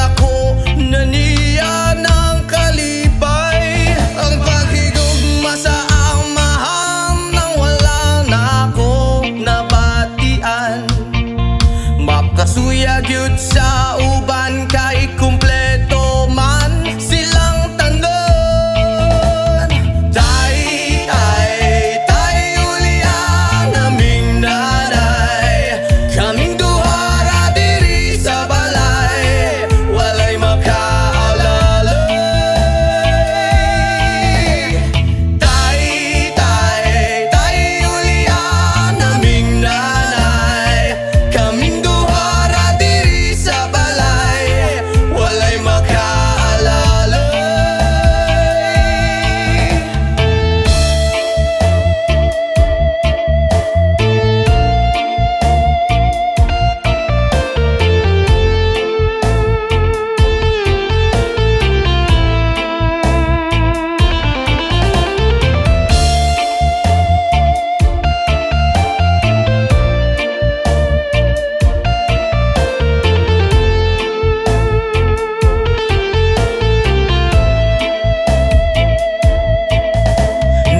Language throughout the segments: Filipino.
dako na niya ng kalipay. Ang paghigugma sa amahan nang wala na ako nabatian. Makasuyag yun sa uban kay kumpleto man silang tanan. Tay, ulian naming nanay, kaming duhara diri sa balay, walay makaalalay. Tay, ulian naming nanay, kaming duhara diri sa balay, walay makaalalay.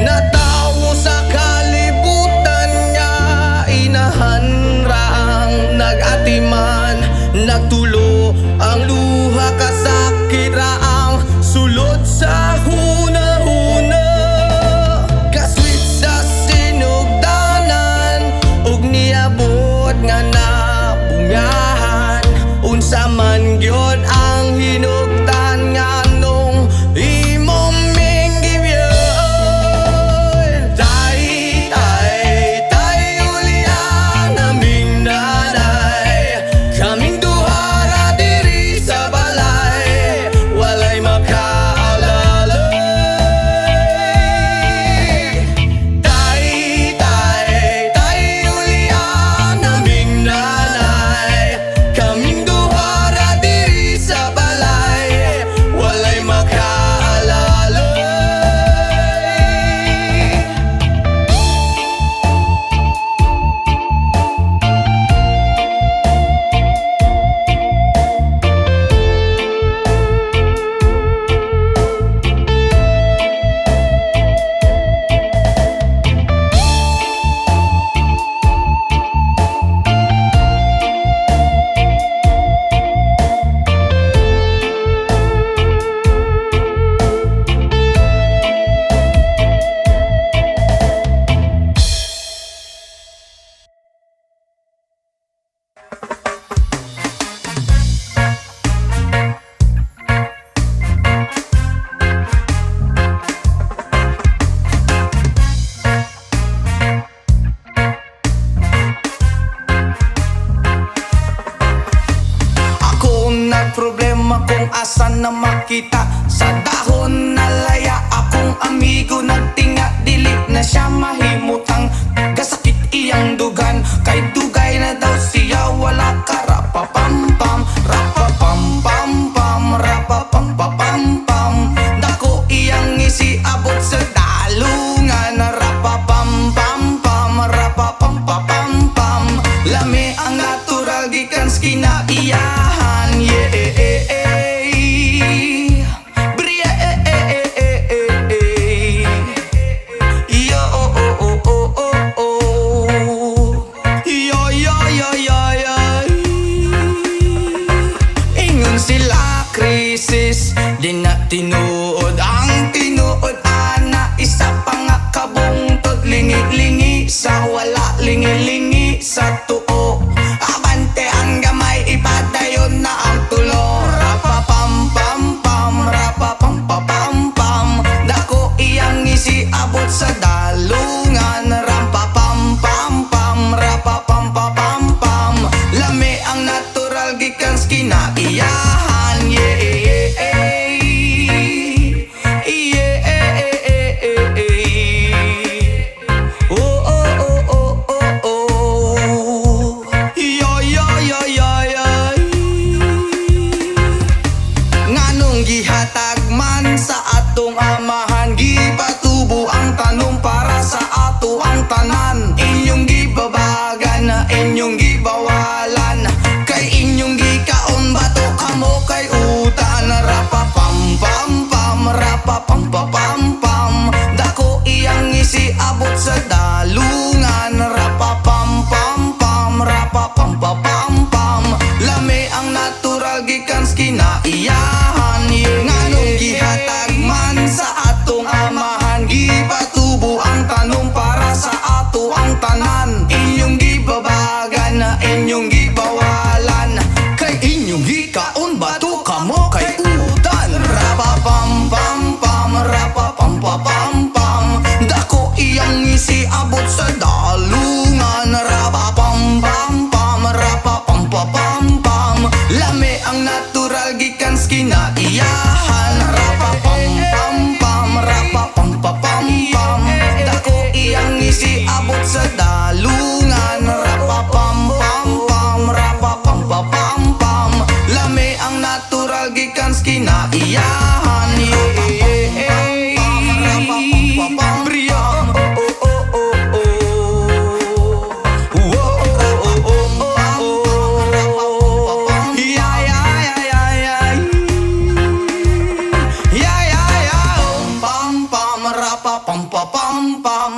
Natawo sa kalibutan nga inahan raang nag-atiman, nagtulo ang luha kasakit raang sulod sa hunahuna. Kaswit sa sinugdanan ug niabot nga nabungahan, unsa man gyud ang hinugtan nga nung imong minggibiyon. Tay, ulian naming nanay, kaming duhara diri sa balay, walay makaalalay. Tay, ulian naming nanay, kaming duhara diri sa balay, walay makaalalay. Ako nagproblema kung asan na makita, sa dahon na laya akong amigo nagtinga, dili na siya mahimutang gasakit iyang dugan, kay dugay na daw siya wala ka rapapampam, rapapampampam, rapapampapampam. Dako iyang isiabot sa dalungan, rapapampampam, rapapampapampam. Lami ang natural gikan sa kinaiyahan, yeah. Bria, yo, yo. Ingon sila krisis, di na tinuod ang tinuod ana, isa pa nga kabungtod, lingi-lingi sa wala, lingi-lingi sa tuo. Abante ang gamay, ipadayon na ang tulo. Rapapampampam, rapapampapampam. Dako iyang isiabot sa dalungan, rampapampampam, rapapampapampam. Lami ang natural gikan sa kinaiyahan, yeah. Gihatag man sa atong amahan, gipatubo ang tanong para sa ato ang tanan. Inyong gibabagan na inyong gibawalan, kay inyong gikaon bato kamo kay kalibutan. Rapa pam pam pam, rapa pam pam pam pam. Dako iyang isiabot sa dalungan. Rapa pam pam pam, rapa pam pam pam pam. Lami ang natural gikan sa kinaiyahan. Nganong gihatag man sa atong amahan. Gipatubo ang tanong para sa ato ang tanan. Inyong gibabagan na inyong gibawalan. Kay inyong gikaon bato kamo kay udan. Rapa pam pam pam, rapa pam pam pam pam. Dako iyang isiabot sa dalungan. Rapa pam pam pam, rapa pam pam pam pam. Lami ang natural gikan sa kinaiyahan. Rapa pam pam pam, rapa pam pam pam pam. Dako iyang isiabot sa dalungan. Rapa pam pam pam, rapa pam pam pam pam. Lami ang natural gikan sa kinaiyahan. Pam pam pam pam.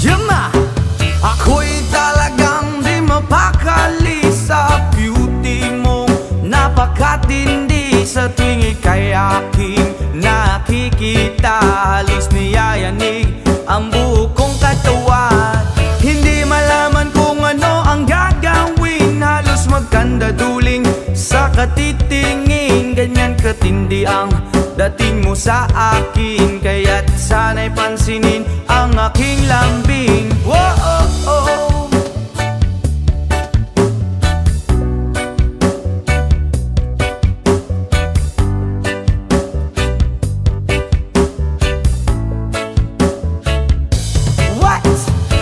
Yama! Ako'y talagang di mapakali sa beauty mo. Napakatindi sa tuwing ika'y aking nakikita. Halos niyayanig ang buo kong katawan. Hindi malaman kung ano ang gagawin. Halos magkandaduling sa katitingin. Ganyan katindi ang dating mo sa akin. Kaya't sana'y pansinin ang aking lambing. Whoa, oh, oh. What?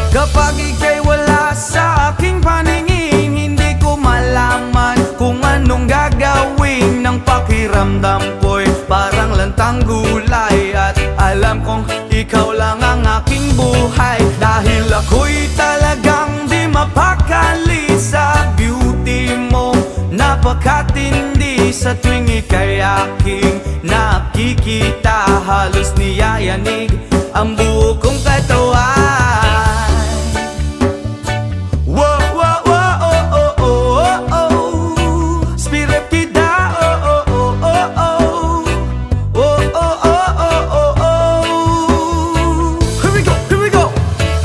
Kapag ika'y wala sa aking paningin, hindi ko malaman kung anong gagawin. Ng pakiramdam ko'y parang lantang gulay. At alam kong ikaw lang ang aking buhay. Dahil ako'y talagang di mapakali sa beauty mo. Napakatindi sa tuwing ika'y aking nakikita. Halos niyayanig ang buo kong katawan. Wow, wow, wow, oh, oh, oh, oh, oh. Spirit kita, oh, oh, oh, oh, oh. Oh, oh, oh, oh, oh, oh. Here we go, here we go.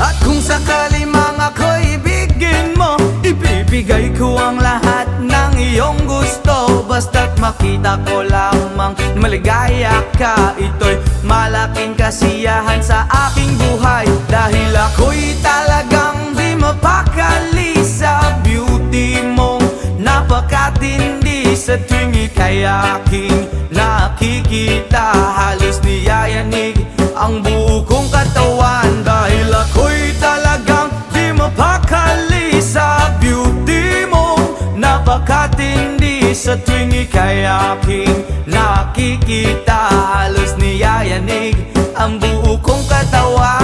At kung sakali mang ako'y ibigin mo, ibibigay ko ang lahat ng iyong gusto. Basta't makita ko lamang maligaya ka. Ito'y malaking kasiyahan sa aking buhay. Dahil ako'y talagang di mapakali sa beauty mong napakatindi. Sa tuwing ika'y aking nakikita. Halos niyayanig ang buo kong katawan. Dahil ako'y talagang di mapakali sa beauty mo. Napakatindi sa tuwing ika'y aking nakikita. Halos niyayanig ang buo kong katawan.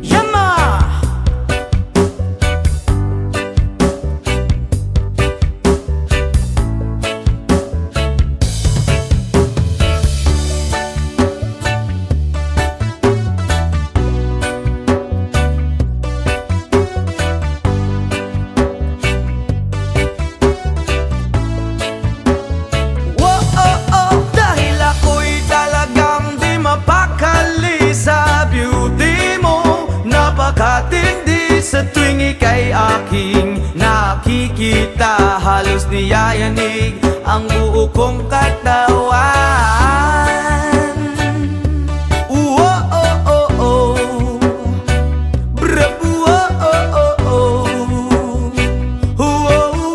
Yama! Sa tuwing ika'y aking nakikita. Halos niyayanig ang buo kong katawan. Oh, oh, oh, oh. Bravo, oh, oh, oh. Oh, oh,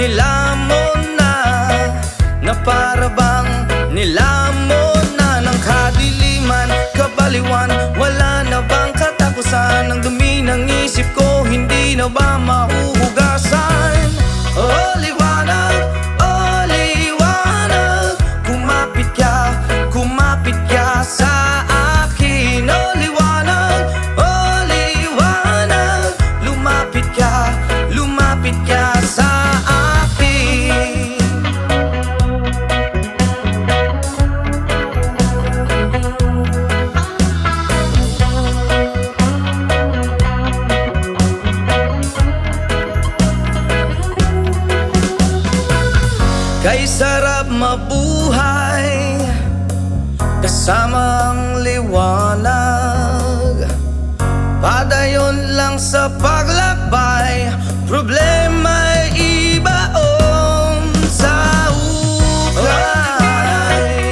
nilamon na para bang nilamon na ng kadiliman, kabaliwan. Wala na bang katapusan? Ang dumi ng isip ko, hindi na ba mahuhugasan? Oh liwanag, oh liwanag, kumapit ka sa akin. Oh liwanag, oh liwanag, lumapit ka sa akin. Kay sarap mabuhay kasama ang liwanag, padayon lang sa paglakbay, problema'y ibaon sa hukay.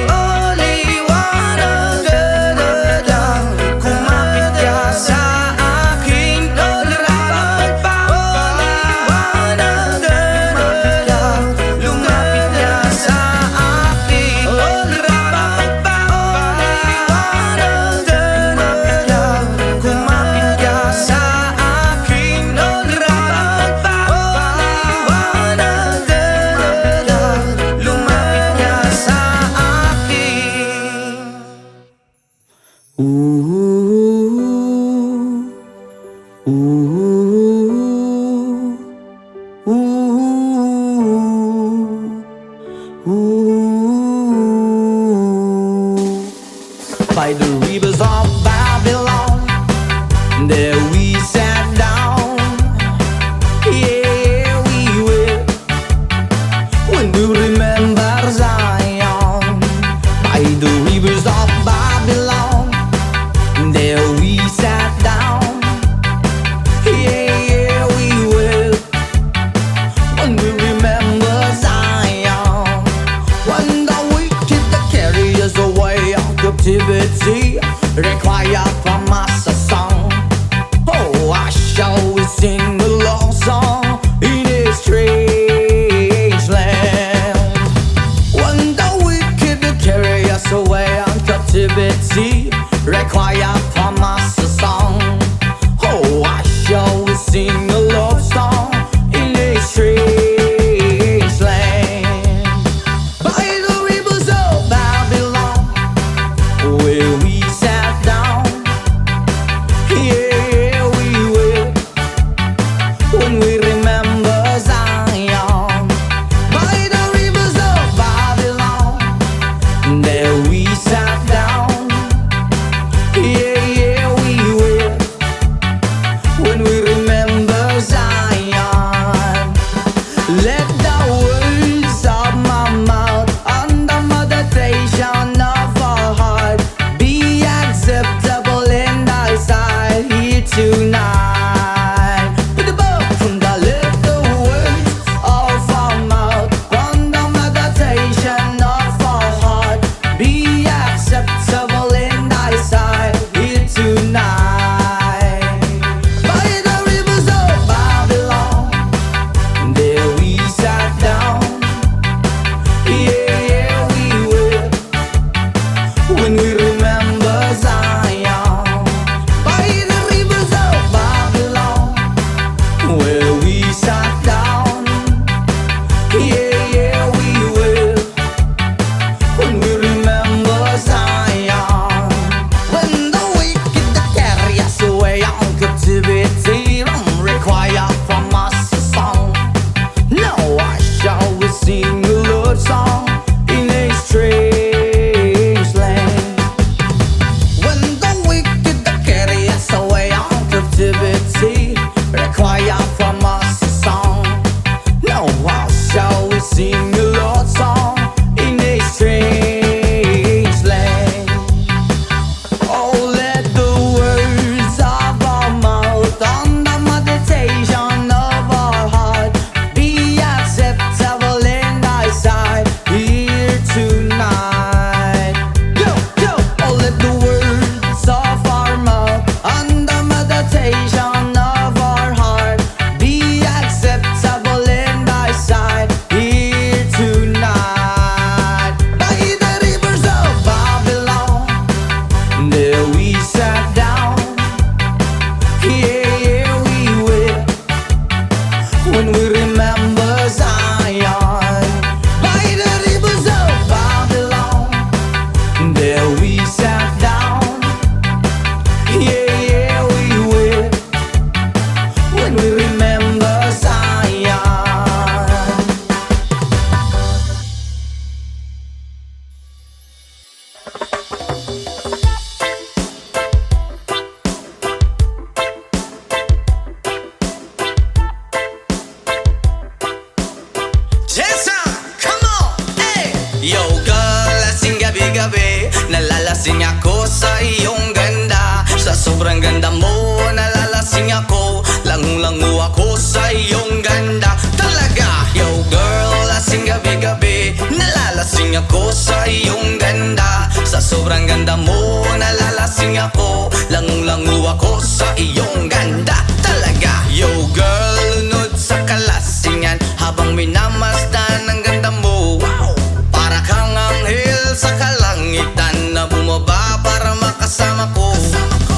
Oh liwanag, kumapit ka sa akin. Oh liwanag, lumapit ka sa akin. Oh liwanag, kumapit ka sa akin. Oh liwanag, lumapit ka sa akin. By the rivers of Babylon, there we sat down. Yeah, we will, when we remember Zion. By the rivers of Babylon, there we sat down. Yeah, we will, when we remember Zion. When the wicked carry us away of captivity, require from us a song. Oh, I shall we sing the love song in a strange land. When the wicked carry us away on captivity, require from us a song. Oh, I shall we sing a love song in a strange land. By the rivers of Babylon, where we sat down. Yeah, we will, when we remember Zion. By the rivers of Babylon, there we sat down. Yeah, we will, when we remember Zion. Let the words of my mouth and the meditation of our heart be acceptable in thy sight here tonight. With the book from the little words of our mouth and the meditation of our heart be acceptable in thy sight here tonight. By the rivers of Babylon, there we sat down. Yeah, we will, when we remember Zion. By the rivers of Babylon, where we sat down. Yeah, we will, when we remember Zion. When the wicked carry us away on captivity, require from us a song. Now I shall we sing a love song in a strange land. When the wicked carry us away on captivity, require from us a song. Now I shall we sing a love song in a strange land. Oh, let the words of our mouth and the meditation of our heart be acceptable in thy sight. Jason, come on, hey! Yo girl, lasing gabi-gabi, nalalasing ako sa iyong ganda. Sa sobrang ganda mo, nalalasing ako, langung-langu ako sa iyong ganda. Talaga, yo girl, lasing gabi-gabi, nalalasing ako sa iyong ganda. Sa sobrang ganda mo, nalalasing ako, langung-langu ako sa iyong ganda. Talaga, yo girl, lunod sa kalasingan habang minamasdan ang ganda mo. Para kang anghel sa kalangitan na bumaba para makasama ko.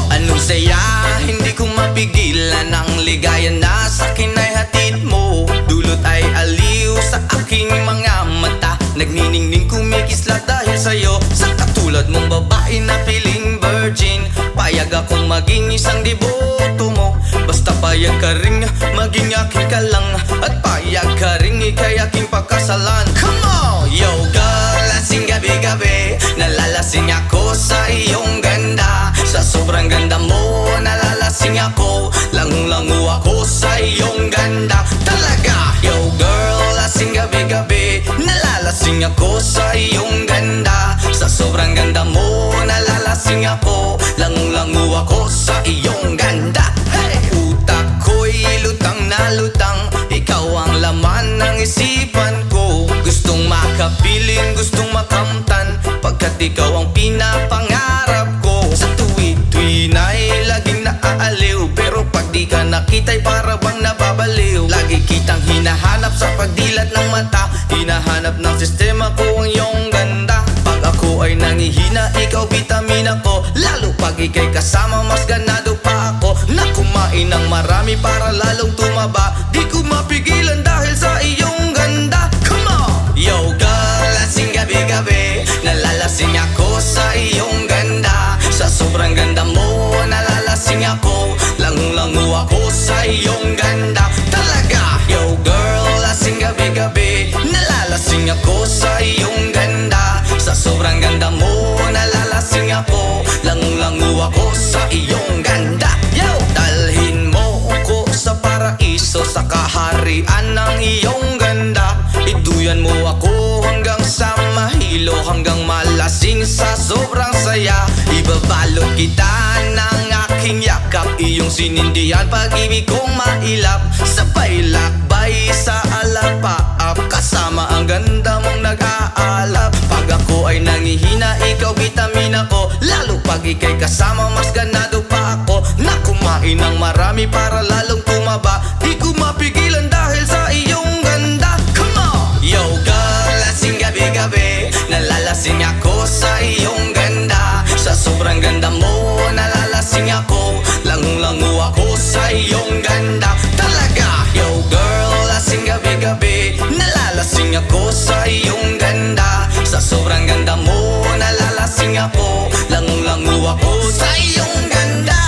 Anong saya, hindi ko mapigilan ang ligaya na sa akin ay hatid mo. Dulot ay aliw sa aking mga mata, nagniningning kumikislat dahil sa'yo. Sa katulad mong babae na piling virgin, payag akong maging isang deboto mo. Basta payag ka ring maging akin ka lang, at payag ka ring ikay aking pagkasalan. Come on! Yo girl, lasing gabi-gabi, nalalasing ako sa iyong ganda. Sa sobrang ganda mo, nalalasing ako, langung-langu ako sa iyong ganda. Talaga, yo girl, lasing gabi-gabi, nalalasing ako sa iyong ganda. Sa sobrang ganda mo, nalalasing ako, langung-langu ako sa iyong ganda. Hey! Utak ko'y lutang na lutang, ikaw ang laman ng isipan ko. Gustong makapiling, gustong makamtan, pagkat ikaw ang pinapangarap ko. Sa tuwi-tuwi na'y laging naaaliw, pero pag di ka nakita'y para bang nababaliw. Lagi kitang hinahanap sa pagdilat ng mata, hinahanap ng sistema ko ang iyong ganda. Pag ako ay nangihina, ikaw vitamina ko, lalo pag ikay kasama mas ganado pa ako. Na kumain ng marami para lalong tumaba, di ko mapigilan dahil sa iyong ganda. Come on! Yo girl, lasing gabi-gabi, nalalasing ako sa iyong ganda. Sa sobrang ganda mo, nalalasing ako, langung-langu ako sa iyong ganda. Talaga, yo girl, lasing gabi-gabi, nalalasing ako sa iyong ganda. Sa sobrang ganda mo, nalalasing ako, langung-langu ako sa iyong ganda. Yo! Dalhin mo ko sa paraiso, sa kaharian ng iyong ganda. Iduyan mo ako hanggang sa mahilo, hanggang malasing sa sobrang saya. Ibabalot kita ng aking yakap, iyong sinindihan pag-ibig kong mailap. Sabay lakbay sa alapaap, kasama ang ganda mong nag-aalap. Pag ako ay nangihina, ikaw vitamina ko, lalo pag ikay kasama mas ganado pa ako. Na kumain ng marami para lalong tumaba, di ko mapigilan dahil sa iyong ganda. Come on! Yo girl, lasing gabi-gabi, nalalasing ako sa iyong ganda. Sa sobrang ganda mo, nalalasing ako, langung-langu ako sa iyong ganda. Talaga, yo girl, lasing gabi-gabi, nalalasing ako sa iyong ganda. Sa sobrang ganda mo, nalalasing ako, langung-langu ako sa iyong ganda.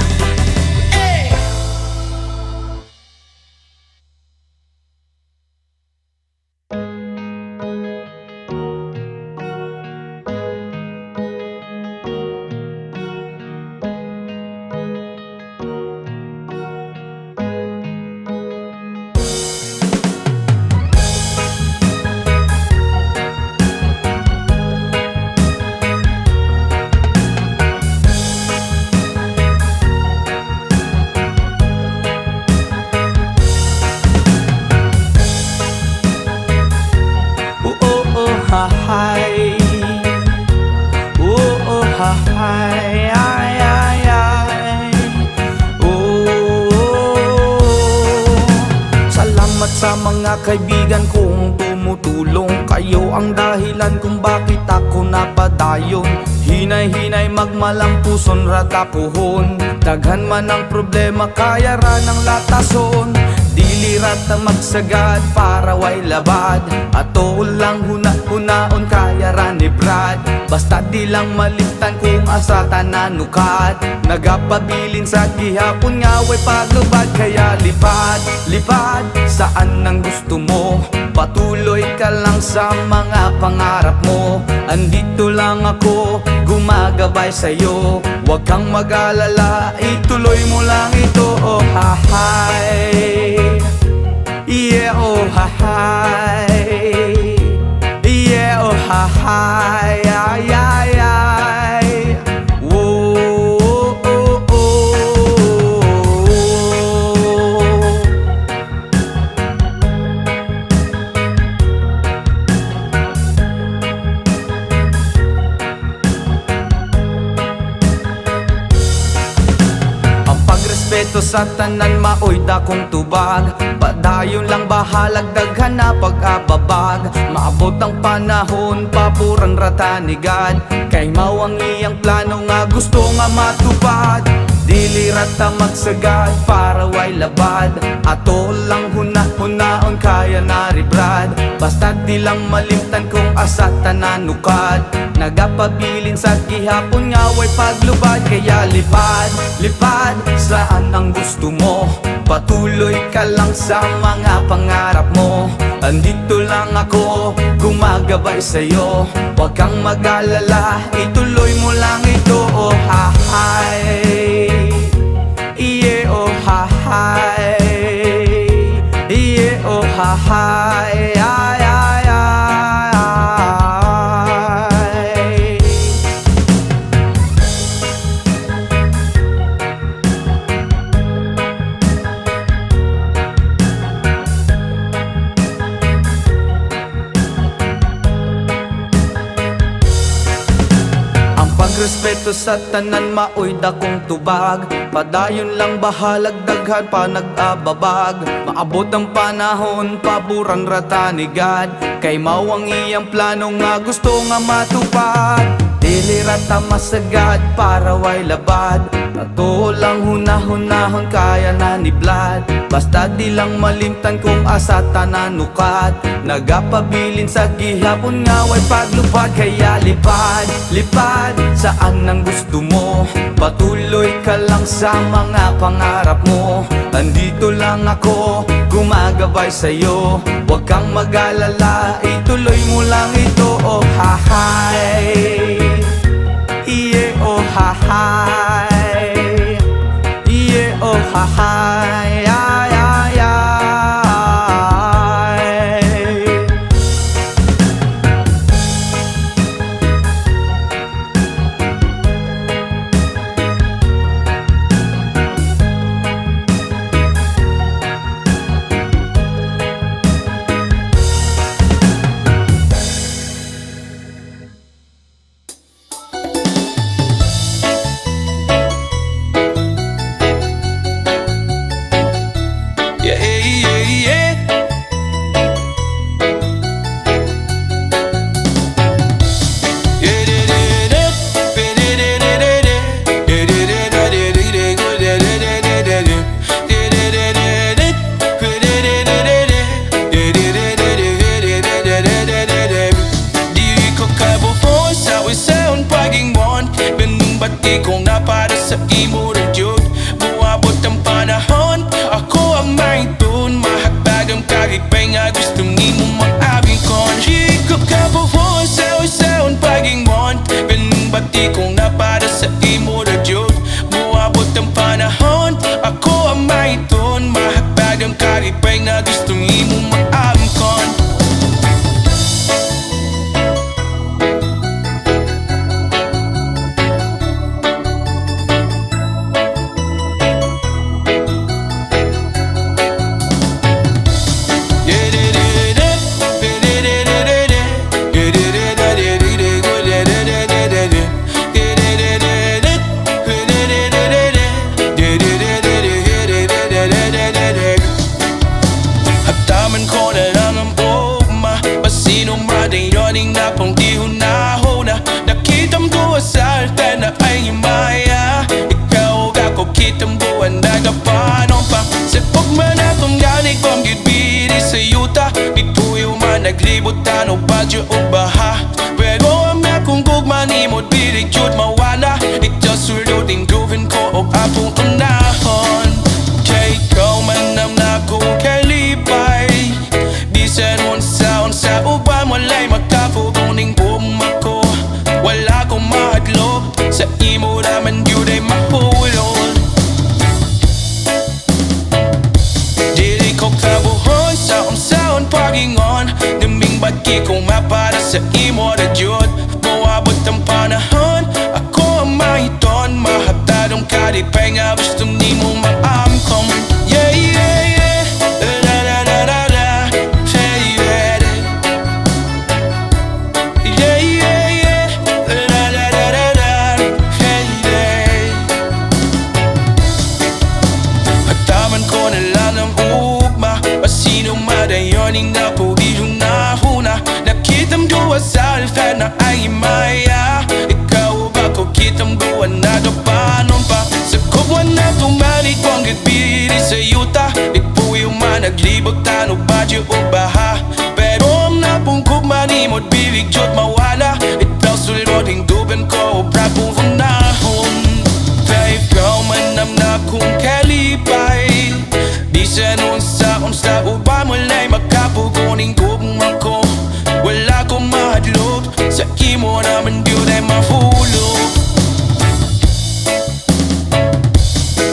Hey! Hi, oh hi, ay. Salamat sa mga kaibigan kong tumutulong, kayo ang dahilan kung bakit ako napadayon. Hinay-hinay magmalampuson ratapuhon, daghan man ang problema kaya ra ng latason. Dilirat ang magsagad para way labad, ato lang huna-hunaon kaya ra ni Brad. Basta di lang malimtan kung asa tananukat, nagapabilin sa gihapon nga way paglubad. Kaya lipad, saan ang gusto mo, patuloy ka lang sa mga pangarap mo. Andito lang ako, gumagabay sa'yo, huwag kang mag-alala, ituloy mo lang ito. Oh hi, yeah, oh hi. respeto sa tanan maoy dakong tubag. Padayon lang bahalag daghan na pag-ababag. Maabot ang panahon paboran rata ni God. Kay mao ang iyang plano nga gusto nga matupad. Dili rata magsagad para way labad. Ato lang hunaon kaya naribrad. Basta di lang malimtan kung asa tananukad. Nagapabilin sa gihapon nga way paglubad. Kaya lipad saan ang gusto mo. Patuloy ka lang sa mga pangarap mo. Andito lang ako, gumagabay sa'yo. Huwag kang mag-alala, ituloy mo lang ito. Oh hi, yeah, oh hi, yeah, oh hi, ay, ay, ay. Respeto sa tanan maoy dakong tubag. Padayon lang bahalag daghan pa nag-ababag. Maabot ang panahon paboran rata ni God. Kay mao ang iyang plano nga gusto nga matupad. Dili rata masagad para way labad. Ato lang hunahon kaya na ni Vlad. Basta di lang malimtan kung asa tananukat. Nagapabilin sa gihapon nga way paglupad. Kaya lipad saan ang gusto mo. Patuloy ka lang sa mga pangarap mo. Andito lang ako, gumagabay sa'yo. Huwag kang mag-alala, ituloy mo lang ito. Oh hi, yeah, oh hi, yeah, oh hi, ay, ay, ay. Kung na para sa imo rin yun. Buwabot ang panahon, ako ang maitun. Mahagpag ang kagipay nga gusto nimo maabing kon. Chico ka po po sa usaon pagingmon. Binbati kung na para sa imo rin yun. Buwabot ang panahon, ako ang maitun. Mahagpag ang kagipay nga gusto nimo maabing kon. Naglibutan o badyo o baha. Pero ang akong gugma ni mo dili jud mawala. Ito sulutin gawin ko o apong unahon. Kay ikaw man ang nako kay lipay. Bisan unsa uban walay makapuguning bumako. Wala kong mahadlok sa imo naman yun ay mapulol. Dili ko kabuhon sa unsaon pagingon. Bagi kung mapara sa imo na jud. Mawabot ang panahon, ako ang mahiton. Mahatadong kadipay nga gusto nimo maamkom. Yeah, yeah, yeah, la la la la la. Yeah, yeah, yeah, yeah, yeah, la la la la la. Yeah, yeah. palibot tano badyo o baha. Pero ang napungkog manimod bilig jod mawala. Itaw sulod hingdugan ko prapong hunahon. Dahil ikaw manam na kung kalipay. Di sa unsa uba mulay makapuguning gugmang ko. Wala ko mahadlok sa imo naman yun ay mahulog.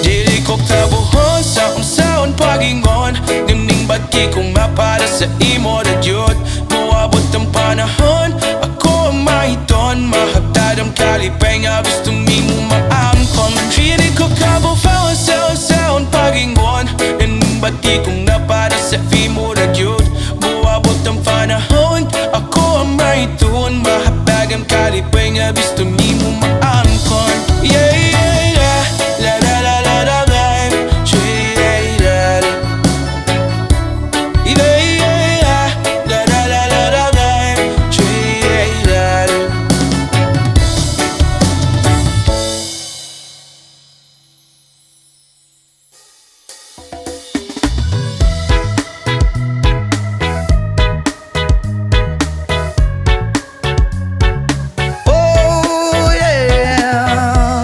Dili ko kabuhon sa unsaon pagingon. Ning bagi kong mapada sa imo na yun. Muabot ang panahon, ako ang mahiton. Mahagdad ang kalipay nga gusto mo maangkon. Dili ko kabuhon sa unsaon pagingon. Ning bagi kong napada sa imo na yun. Muabot ang panahon, ako ang mahiton. Mahagdad ang kalipay nga gusto mo maangkon. Yeah, yeah, yeah. La la la la la la. Oh yeah.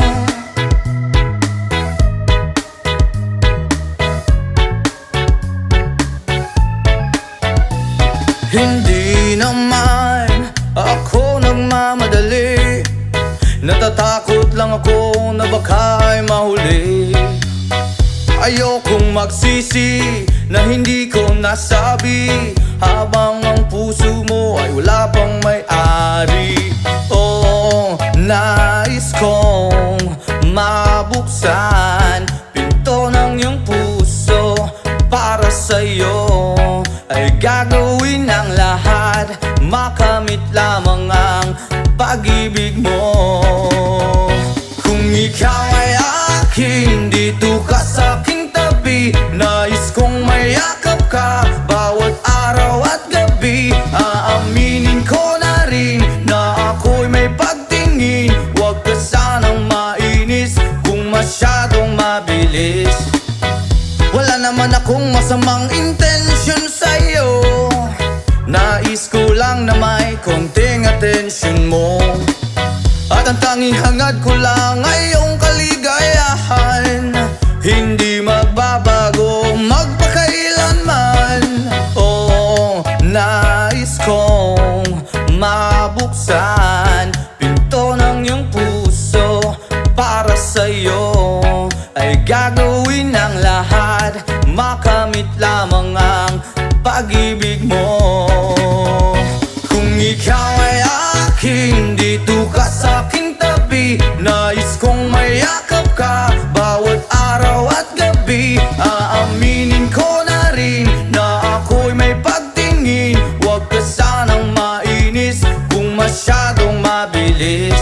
Hindi naman ako nagmamadali. Natatakot lang ako na baka'y mahuli. Ayokong magsisi na hindi ko nasabi, habang ang puso mo ay wala pang may-ari. Oh, nais kong mabuksan pinto ng iyong puso para sa'yo. Ay gagawin ang lahat, makamit lamang ang pag-ibig mo. Kung ikaw ay akin, dito ka sa aking tabi. Nais kong mayakap ka bawat araw at gabi. Aaminin ko na rin na ako'y may pagtingin. Huwag ka sanang mainis kung masyadong mabilis. Wala naman akong masamang intensyon sa'yo. Nais ko lang na may konting atensyon mo. At ang tanging hangad ko lang ay iyong kaligayahan. Hindi magbabago magpakailanman. Oh, nais kong mabuksan pinto ng iyong puso para sa'yo. Ay gagawin ang lahat, makamit lamang ang pag-ibig mo. Kung ikaw ay akin, dito ka sa aking tabi. Nais kong mayakap ka bawat araw at gabi. Aaminin ko na rin na ako'y may pagtingin. Huwag ka sanang mainis kung masyadong mabilis.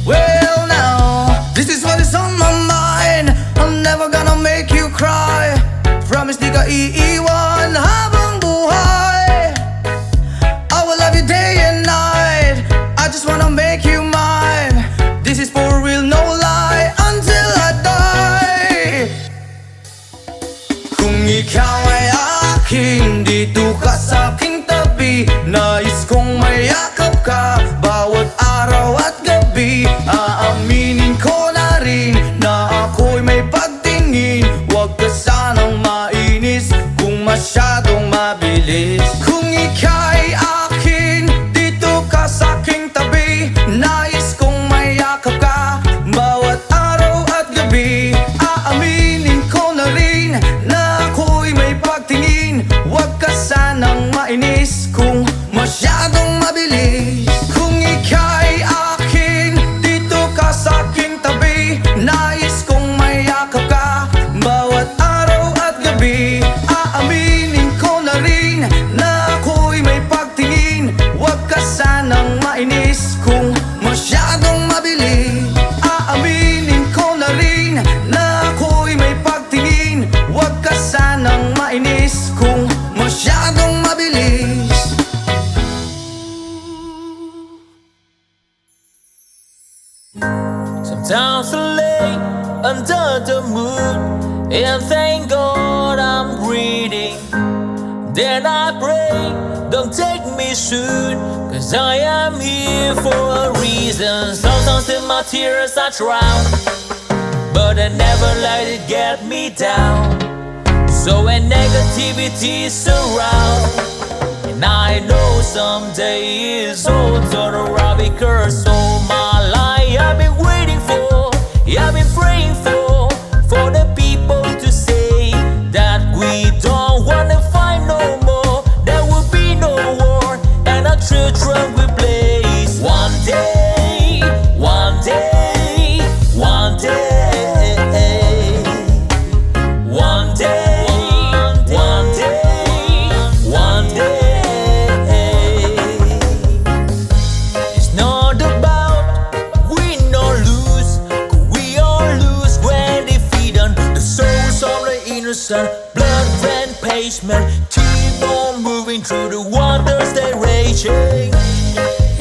Well now, this is what is on my mind. I'm never gonna make you cry. Promise di ka iiwan habang buhay. I will love you day and night. I just wanna make you mine. This is for real, no lie, until I die. Kung ikaw ay akin, dito ka sa aking tabi. Nais kong mayakap ka bawat araw at gabi. Aaminin ko na rin na ako'y may pagtingin. Huwag ka sanang mainis kung masyadong mabilis. Kung ika'y akin, dito ka sa aking tabi. Nais kong mayakap ka bawat araw at gabi. Aaminin ko na rin na ako'y may pagtingin. Huwag ka sanang mainis kung masyadong mabilis. Kung ika'y akin, dito ka sa aking tabi. Nais kong mayakap ka bawat araw at gabi. Aaminin ko na rin na ako'y may pagtingin. Huwag ka sanang mainis kung masyadong mabilis. Aaminin ko na rin na ako'y may pagtingin. Huwag ka sanang mainis kung masyadong mabilis. lay under the moon and thank God I'm breathing. Then I pray, don't take me soon, 'cause I am here for a reason. Sometimes in my tears I drown, but I never let it get me down. So when negativity surrounds, and I know someday it's all turn around, because all my life I've been waiting for, I've been praying for the people to say that we don't wanna fight no more. There will be no war, and our children will blaze. One day, one day, one day, one day, one day, one day. It's not about win or lose, 'cause we all lose when defeated. The souls of the innocent, blood red pavement, keep on moving through the waters they raging.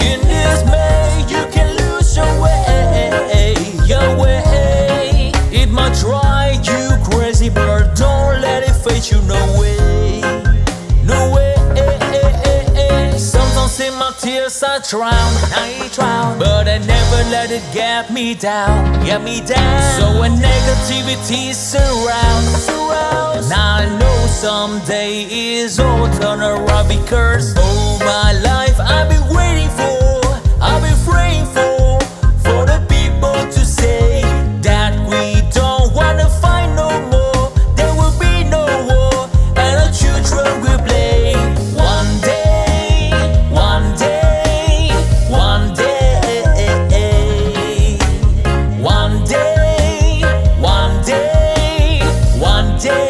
In this May, you can lose your way, your way. It might drive you crazy, but don't let it fade you. No way, no way. Sometimes in my tears I drown, but I never let it get me down, So when negativity surrounds, now I know someday it's all turn around, because all my life I've been waiting for, I've been praying for the people to say that we don't wanna fight no more. There will be no war, and our children will play. One day, one day, one day, one day, one day, one day.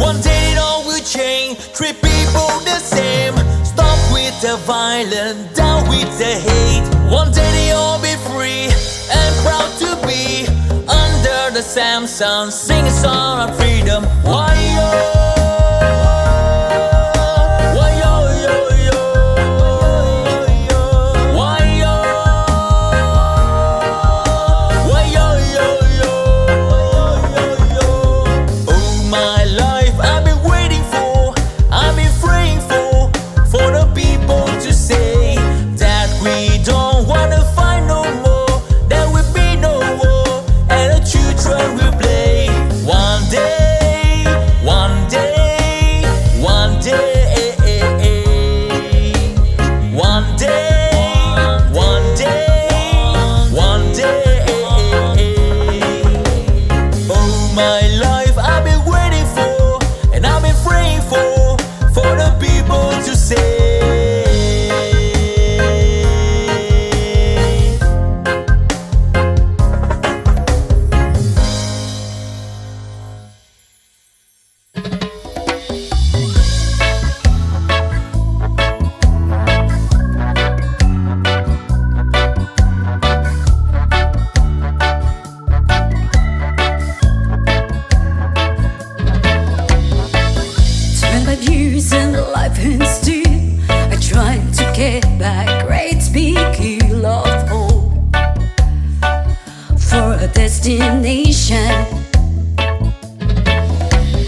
One day it all will change, treat people the same. Stop with the violence, down with the hate. One day they all be free and proud to be under the same sun, sing a song of freedom. Why yo? Why yo yo yo? Why yo? Why yo yo yo? All my life I've been waiting for, I've been praying for the people to say that we don't wanna fight no more. There will be no war, and the children will play. One day, one day, one day, one day, one day, one day. All my life I've been waiting for, and I've been praying for the people to say. Years in life instead, I tried to get back great big hill of hope for a destination.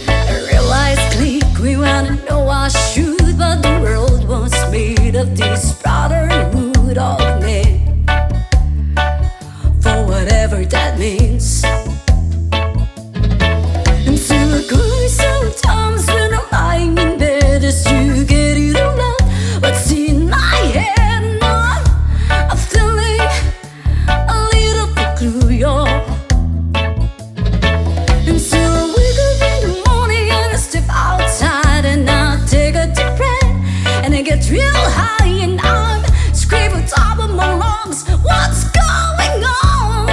I realized click, we wanna know our truth, but the world was made of this brotherhood of men, for whatever that means. And so I cry sometimes when I'm lying in bed just to get it all out. What's in my head now? I'm feeling a little bit clue, y'all. And so I wake up in the morning and I step outside and I take a deep breath and I get real high and I'm screaming top of my lungs, what's going on?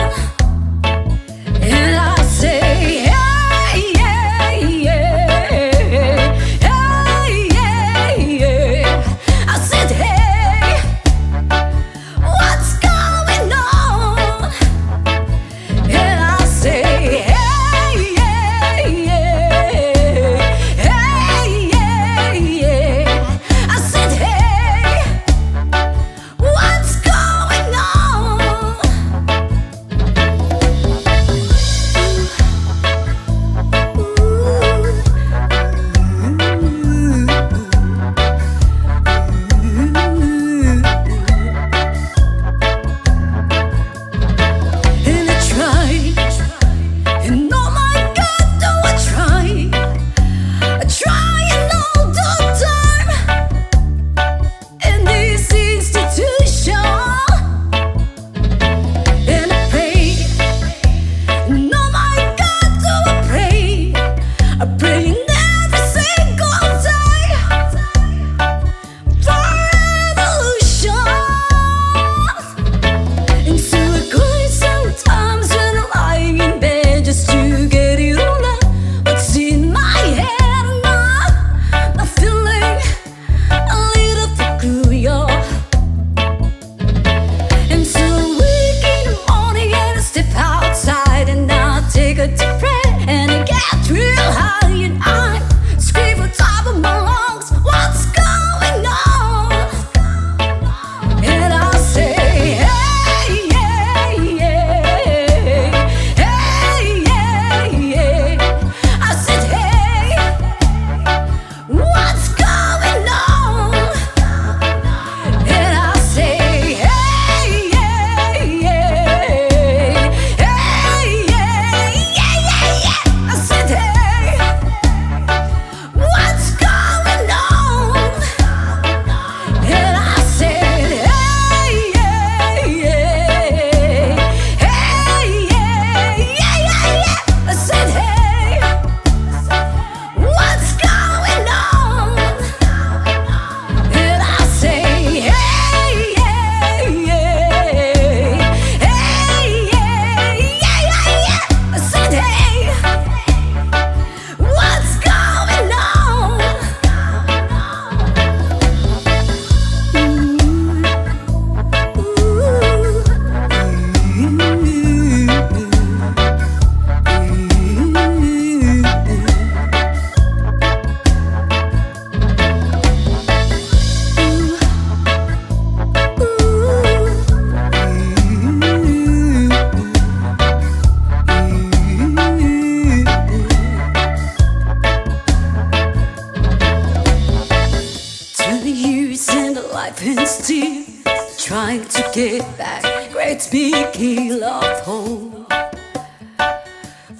Let's be keel of hope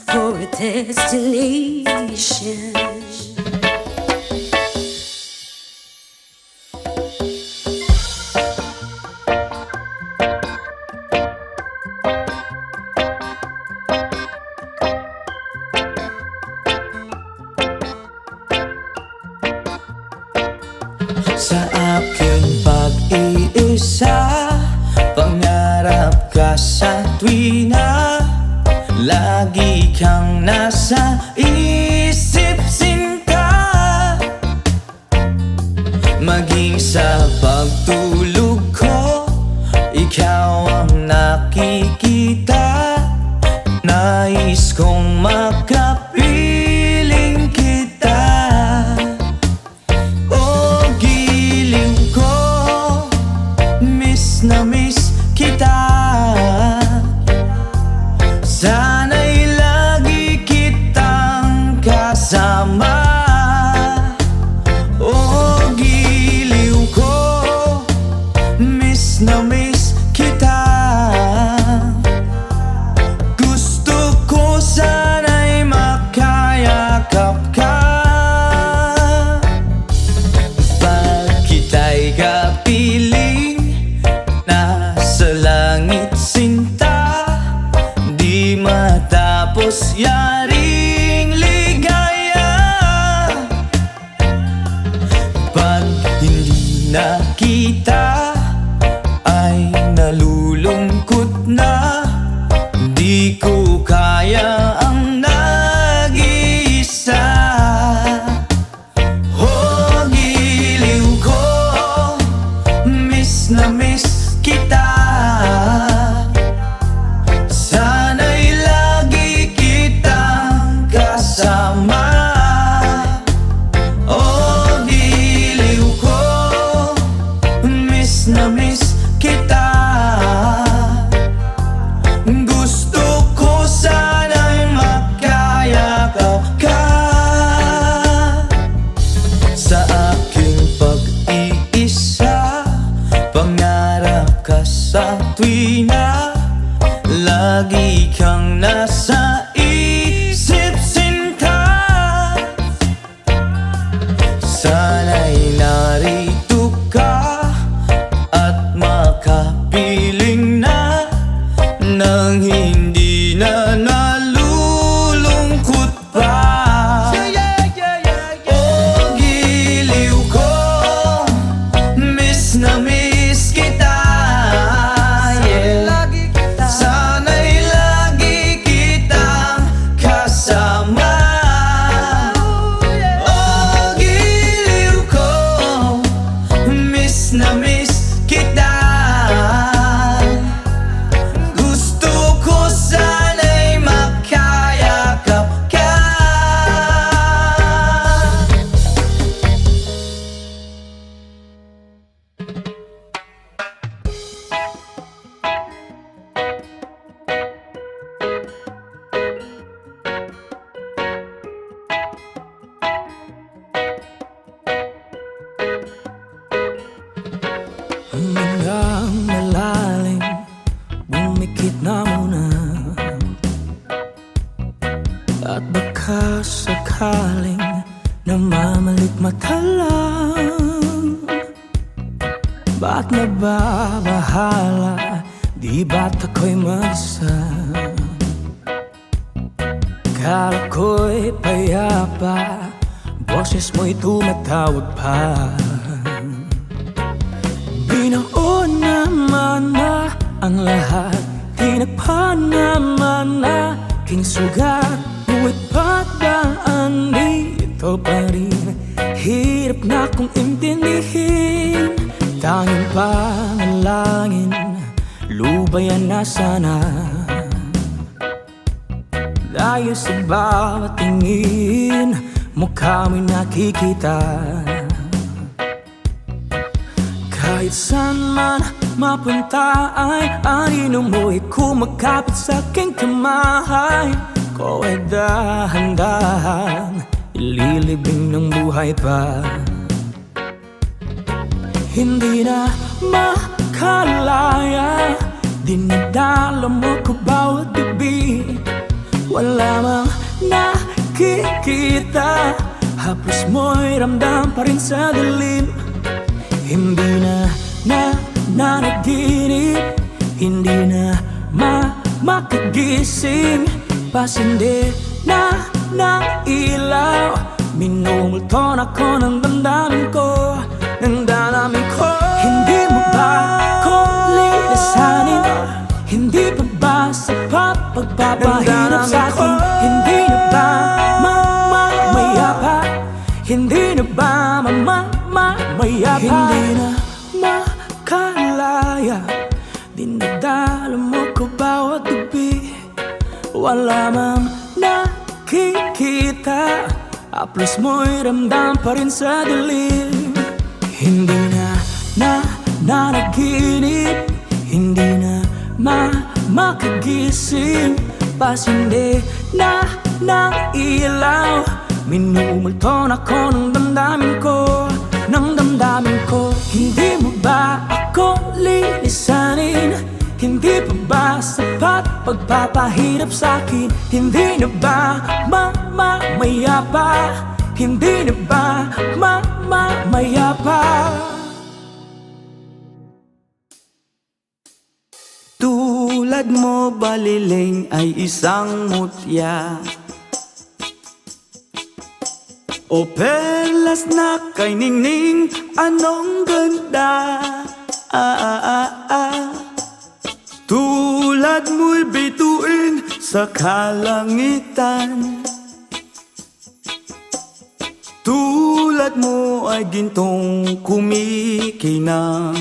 for a destination. Sa aking pag-iisa, pangarap ka sa tuwina, lagi kang nasa isip sinta. Maging sa pagtulog ko, ikaw ang nakikita. Nais kong makapiling kita. Oh, giliw ko, miss na miss kita. Sana'y lagi kitang kasama. Oh, giliw ko, miss na miss kita. Gusto ko sana'y makayakap ka. Pag kita'y kapiling, nasa langit sinta, di matapos yaring ligaya. Pag hindi nakita, ay nalulungkot na. Di ko kaya ang nag-iisa. Oh, giliw ko, miss na miss kita. Sana'y lagi kitang kasama. Oh, giliw ko, miss na miss kita. Gusto ko sana'y makayakap ka. Sa aking pag-iisa, pangarap ka sa tuwina, lagi kang nasa isip sinta. Sana'y narito ka at makapiling na, nang hindi na nalulungkot pa. Oh, giliw ko, miss na miss kita. Yeah. Sana'y lagi kitang kasama. Oh, giliw ko, miss na miss kita. Gusto ko sana'y makayakap ka. Hanggang malalim, bumikit na muna. At baka sakaling namamalikmata lang. Ba't nababahala, di ba't ako'y mag-isa? Kala ko'y payapa, boses mo'y tumatawag pa. Binaon naman na ang lahat, tinagpa naman na aking sugat. Ngunit ba't ba andito pa rin? Hirap na kong intindihin. Tanging panalangin, lubayan na sana. Dahil sa bawat tingin, mukha mo'y nakikita. Kahit saan man mapunta ay anino mo'y kumakapit sa aking kamay. Ko ay dahan-dahan, ililibing ng buhay pa. Hindi na makalaya, dinadala mo ko bawat gabi. Wala mang nakikita, haplos mo'y ramdam pa rin sa dilim. Hindi na nanaginip, hindi na makagising. Pasindi na ng ilaw, minumulton ako ng damdamin ko, ng damdamin ko. Hindi mo ba ako lilisanin? Hindi pa ba sapat pagpapahirap sa'kin? Hindi na ba mamayapa? Hindi na ba mamayapa? Hindi na makalaya, dinadala mo ko bawat gabi. Wala mang nakikita, haplos mo'y ramdam pa rin sa dilim. Hindi na nanaginip, hindi na makagising. Pasindi na ng ilaw, minumulton ako ng damdamin ko, ng damdamin ko. Hindi mo ba ako lilisanin? Hindi pa ba sapat pagpapahirap sa'kin? Hindi na ba mamayapa? Hindi na ba mamayapa? Tulad mo baliling ay isang mutya, o perlas na kay ningning, anong ganda. Tulad mo'y bituin sa kalangitan, tulad mo ay gintong kumikinang.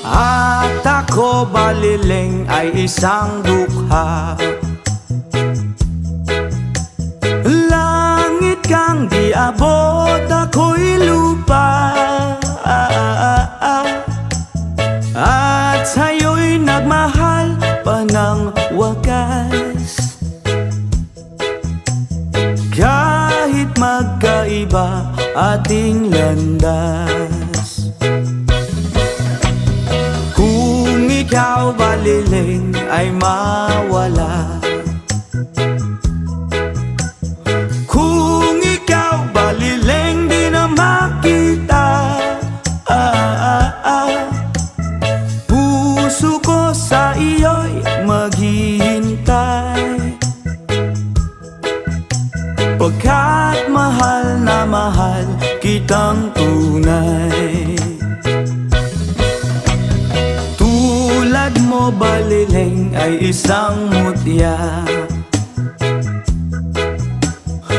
At ako baliling ay isang dukha, langit kang di abot, ako'y lupa. At sa'yo'y nagmahal pa ng wagas, kahit magkaiba ating landas. Kung ikaw baliling ay mawala, kung ikaw baliling di na makita, puso ko sa iyo'y maghihintay, pagkat mahal na mahal kitang tunay. Tulad mo baliling ay isang mutya,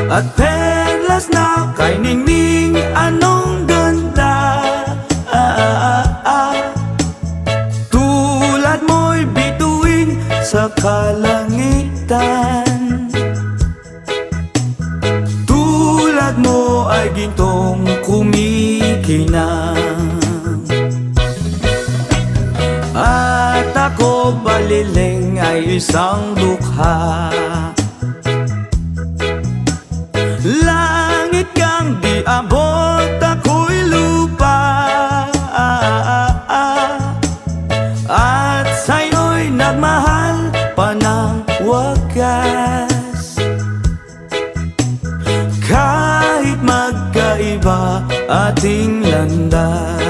at perlas na kay ningning, anong ganda. Tulad mo'y bituin sa kalangitan, tulad mo ay gintong kumikinang. At ako baliling ay isang dukha, langit kang di abot, ako'y lupa. At sa'yo'y nagmahal pa ng wagas, kahit magkaiba ating landas.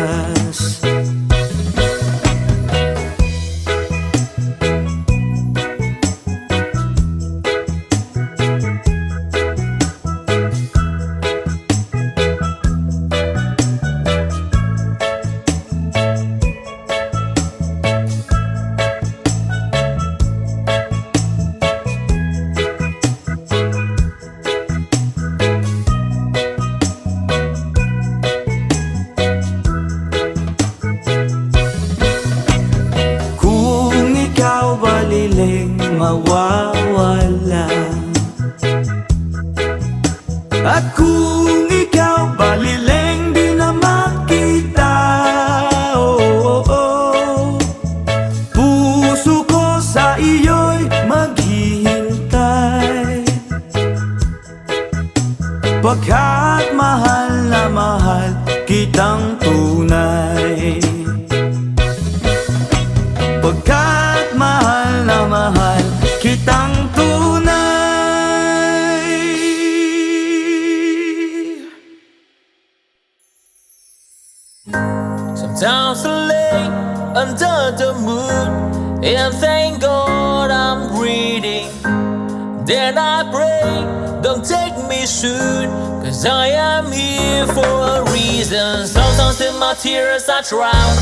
Baliling mawawala, at kung ikaw baliling di na makita, puso ko sa iyo'y maghihintay, pagkat mahal na mahal kitang tunay. mahal na mahal kitang tunay. Sometimes I lay under the moon and thank God I'm breathing. Then I pray, don't take me soon, cause I am here for a reason. Sometimes in my tears I drown,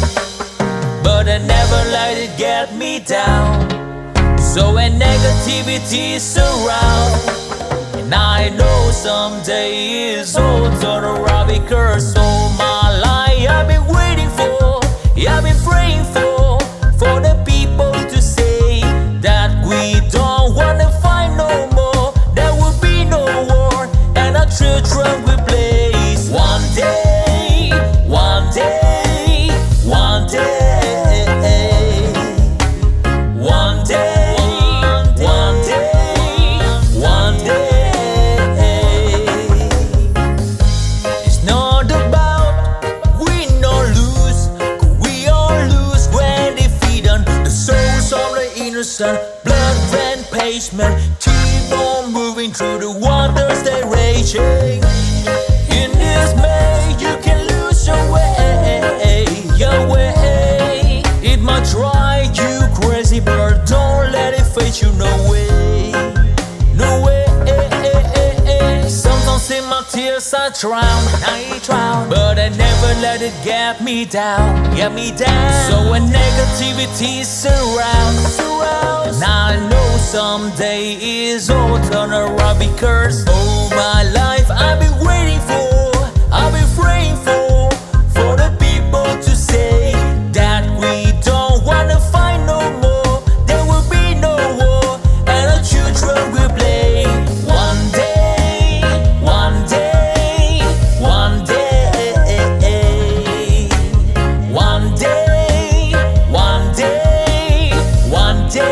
but I never let it get me down. So when negativity surrounds, and I know someday it's all turn around, because all my life I've been waiting for, I've been praying for the people to say that we don't wanna fight no more, there will be no war, and our children will blaze. One day, one day, one day, one day, one day, one day. It's not about win or lose, 'cause we all lose when defeat on the souls of the innocent. Blood ran pavement, keep on moving through the waters they raging. In this maze you can lose your way, your way. It might drive you crazy, but don't let it fade you, no way, no way. Sometimes in my tears I drown, but I never let it get me down, So when negativity surrounds, and I know someday it's all turn around, because all my life I've been waiting for, I've been praying for the people to say that we don't wanna fight no more, there will be no war, and our children will play. One day, one day, one day, one day, one day, one day.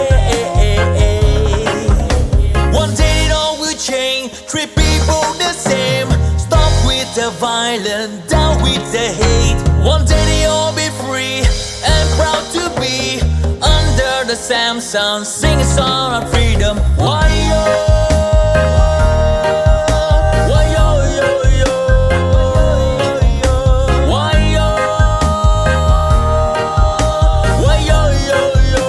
One day it all will change, treat people the same, stop with the violence, down with the hate. One day they all be free and proud to be under the same sun, sing a song of freedom. Why yo? Why yo yo yo? Why yo? Why yo yo yo?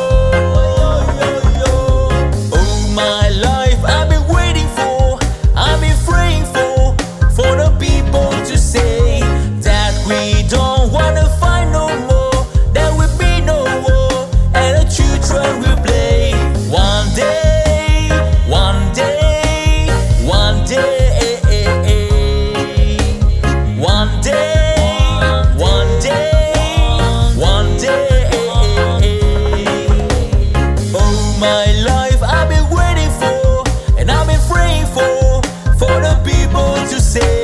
All my life I've been waiting for, I've been praying for the people to say that we don't wanna fight no more, there will be no war, and the children will play. One day, one day, one day, one day, one day, one day. All my life I've been waiting for, and I've been praying for the people to say.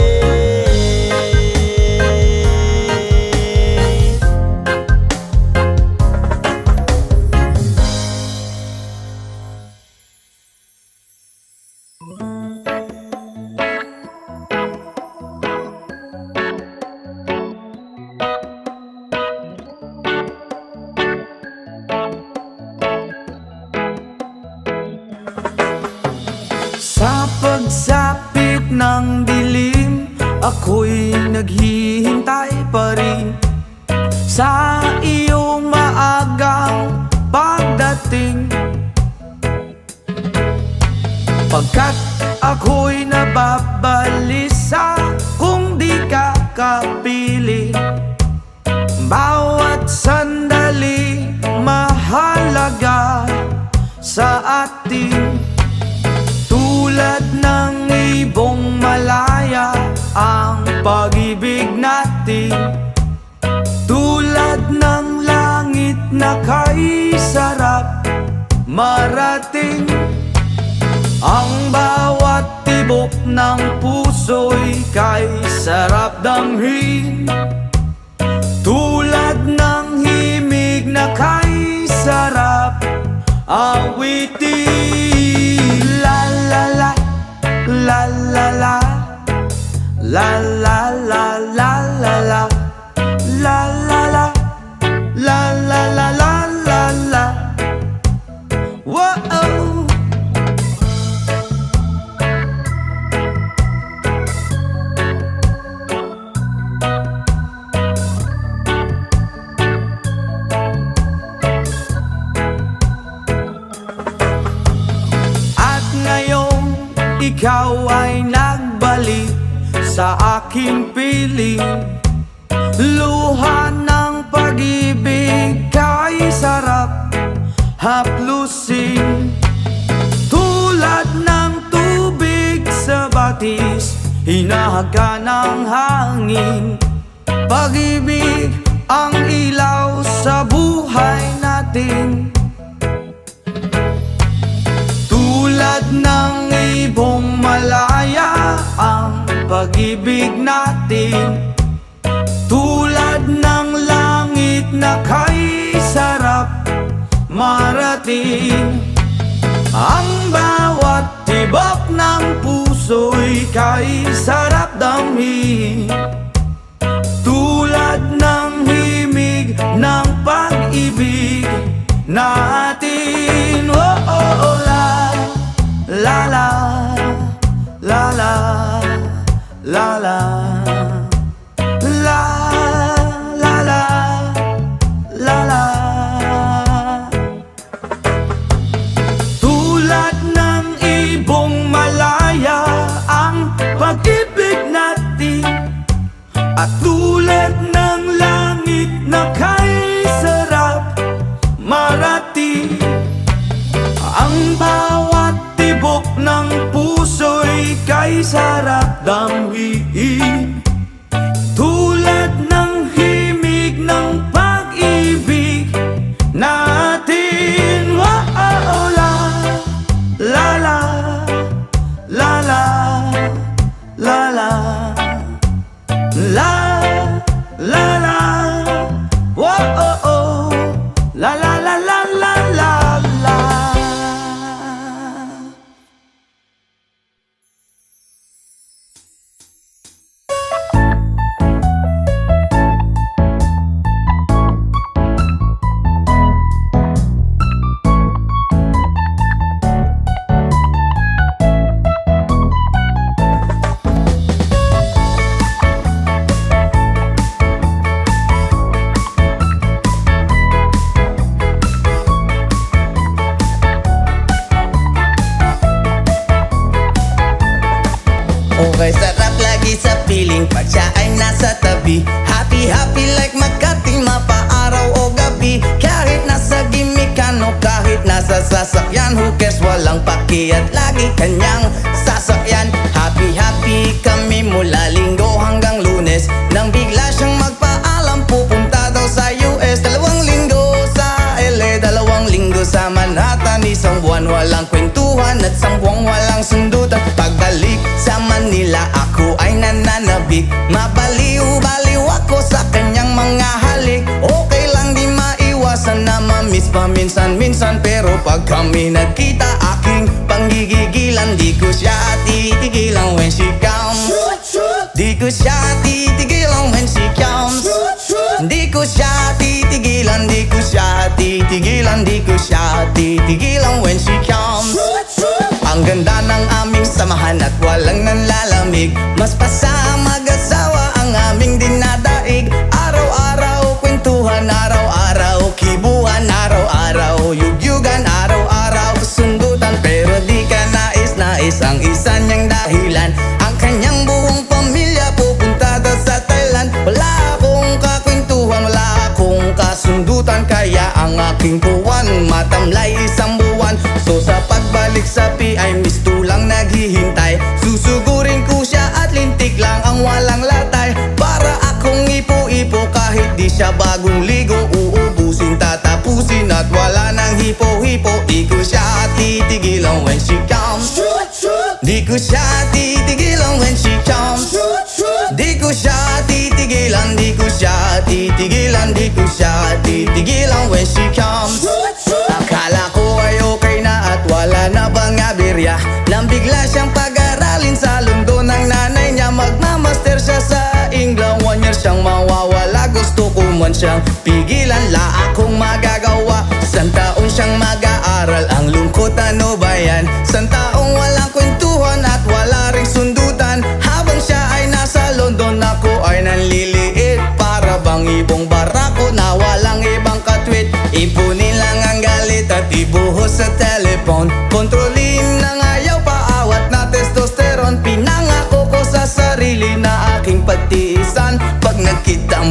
Sa pagsapit ng dilim, ako'y naghihintay pa rin sa iyong maagang pagdating. Pagkat ako'y nababalisa kung di ka kapiling. Bawat sandali mahalaga sa atin. Tulad ng ibong malaya ang pag-ibig natin, tulad ng langit na kay sarap marating. Ang bawat tibok ng puso'y kay sarap damhin, tulad ng himig na kay sarap awitin. La la la, la la la, la la la la la la, la la la, la la la la la la, ikaw ay nagbalik sa aking piling. Luha ng pag-ibig kay sarap haplusin. Tulad ng tubig sa batis, hinahaga ng hangin. Pag-ibig ang ilaw sa buhay natin. Tulad ng ibong malaya ang pag-ibig natin. Tulad ng langit na kay sarap marating. Ang bawat tibok ng puso'y kay sarap damhin. Tulad ng himig ng pag-ibig natin. Oh, oh, oh, la, la, la, la, la, la, la. La, la, la, la, la. Tulad ng ibong malaya ang pag-ibig natin. At tulad ng langit na kay sarap marating. Ang bawat tibok ng puso'y kay sarap damhin. Tulad ng himig ng pag-ibig natin. Oh, oh, oh, la, la, la, la, la, la, la, la, la, la, oh, oh, oh, la, la, la, la, la, la, la. Okay, sarap lagi sa piling pag siya ay nasa tabi. Happy, happy like Makati, mapaaraw o gabi. Kahit nasa gimikan o kahit nasa sasakyan, who cares, walang paki at lagi kanyang sasakyan. Happy, happy kami mula Linggo hanggang Lunes. Nang bigla siyang magpaalam, pupunta daw sa US. 2 linggo sa LA, 2 linggo sa Manhattan. Isang buwan walang kwentuhan at 1 buwang walang sundutan. Pagbalik sa Manila, ako ay nananabik. Mabaliw-baliw ako sa kanyang mga halik. Okay lang di maiwasan na mamiss paminsan-minsan. Pero pag kami nagkita, aking panggigigilan. Di ko siya titigilan when she comes. Di ko siya titigilan when she comes. Di ko siya titigilan, di ko siya titigilan, di ko siya titigilan when she comes. Ang ganda ng aming samahan at walang nanlalamig. Mas pasa mag-asawa ang aming dinadaig. Araw-araw kwentuhan, araw-araw kibuhan, araw-araw yugyugan, araw-araw sundutan. Pero di ka nais-nais ang isa niyang dahilan. Ang kanyang buong pamilya pupunta daw sa Thailand. Wala akong kakwentuhan, wala akong kasundutan. Kaya ang aking buwan matamlay 1 buwan. So sa pagbalik sa PI, miss tulang naghihintay. Susugurin ko siya at lintik lang ang walang latay. Para akong ipo-ipo kahit di siya bagong ligo. Uubusin, tatapusin at wala nang hipo-hipo. Di ko siya titigilan when she comes. Di ko siya titigilan when she comes. Di ko siya titigilan, di ko siya titigilan, di ko siya titigilan when she comes. Akala ko ay okay na at wala na bang aberya. Nang bigla siyang pag-aralin sa London ng nanay niya. Magmamaster siya sa England, 1 year siyang mawawala. Gusto ko man siyang pigilan, la akong magagawa. 1 taon siyang mag-aaral, ang lungkot ano ba yan? 1 taong walang kwentuhan at wala ring sundutan. Habang siya ay nasa London, ako ay nanliliit. Para bang ibong barako na walang ibang katwit. Ipunin lang ang galit at ibuhos sa telephone. Kontrolin ng ayaw, paawat na testosterone.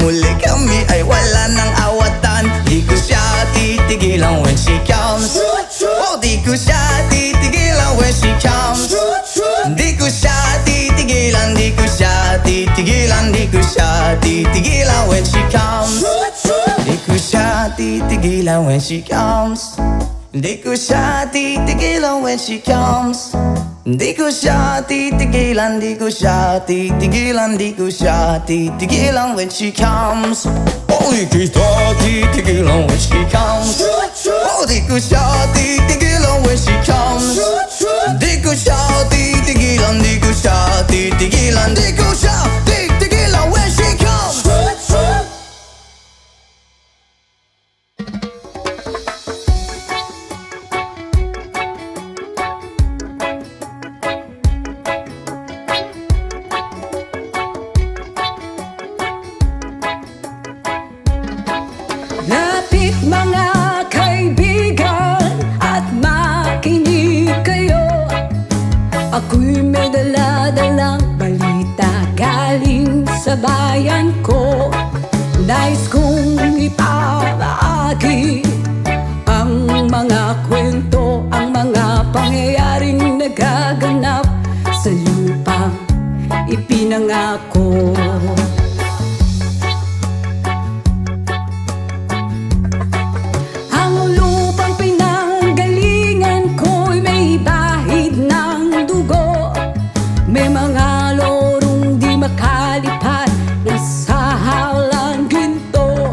muli kami ay wala ng awatan. Di ko siya titigilan when she comes. Oh, di ko siya titigilan when she comes. Di ko siya titigilan, di ko siya titigilan, di ko siya titigilan when she comes. Di ko siya titigilan when she comes. Di ko siya titigilan when she comes. Di ko siya titigilan, di ko siya titigilan, di ko siya titigilan when she comes. Oh, di ko siya titigilan when she comes. Oh, di ko siya titigilan when she comes. Di ko siya titigilan, di ko siya titigilan, di ko siya titigilan when she comes. Lapit mga kaibigan at makinig kayo. Ako'y may dala-dalang balita galing sa bayan ko. Nais kong ipabahagi ang mga kwento, ang mga pangyayaring nagaganap sa lupang ipinangako. Ang lupang pinanggalingan ko'y may bahid ng dugo. May mga lorong di makalipad na sa halang ginto.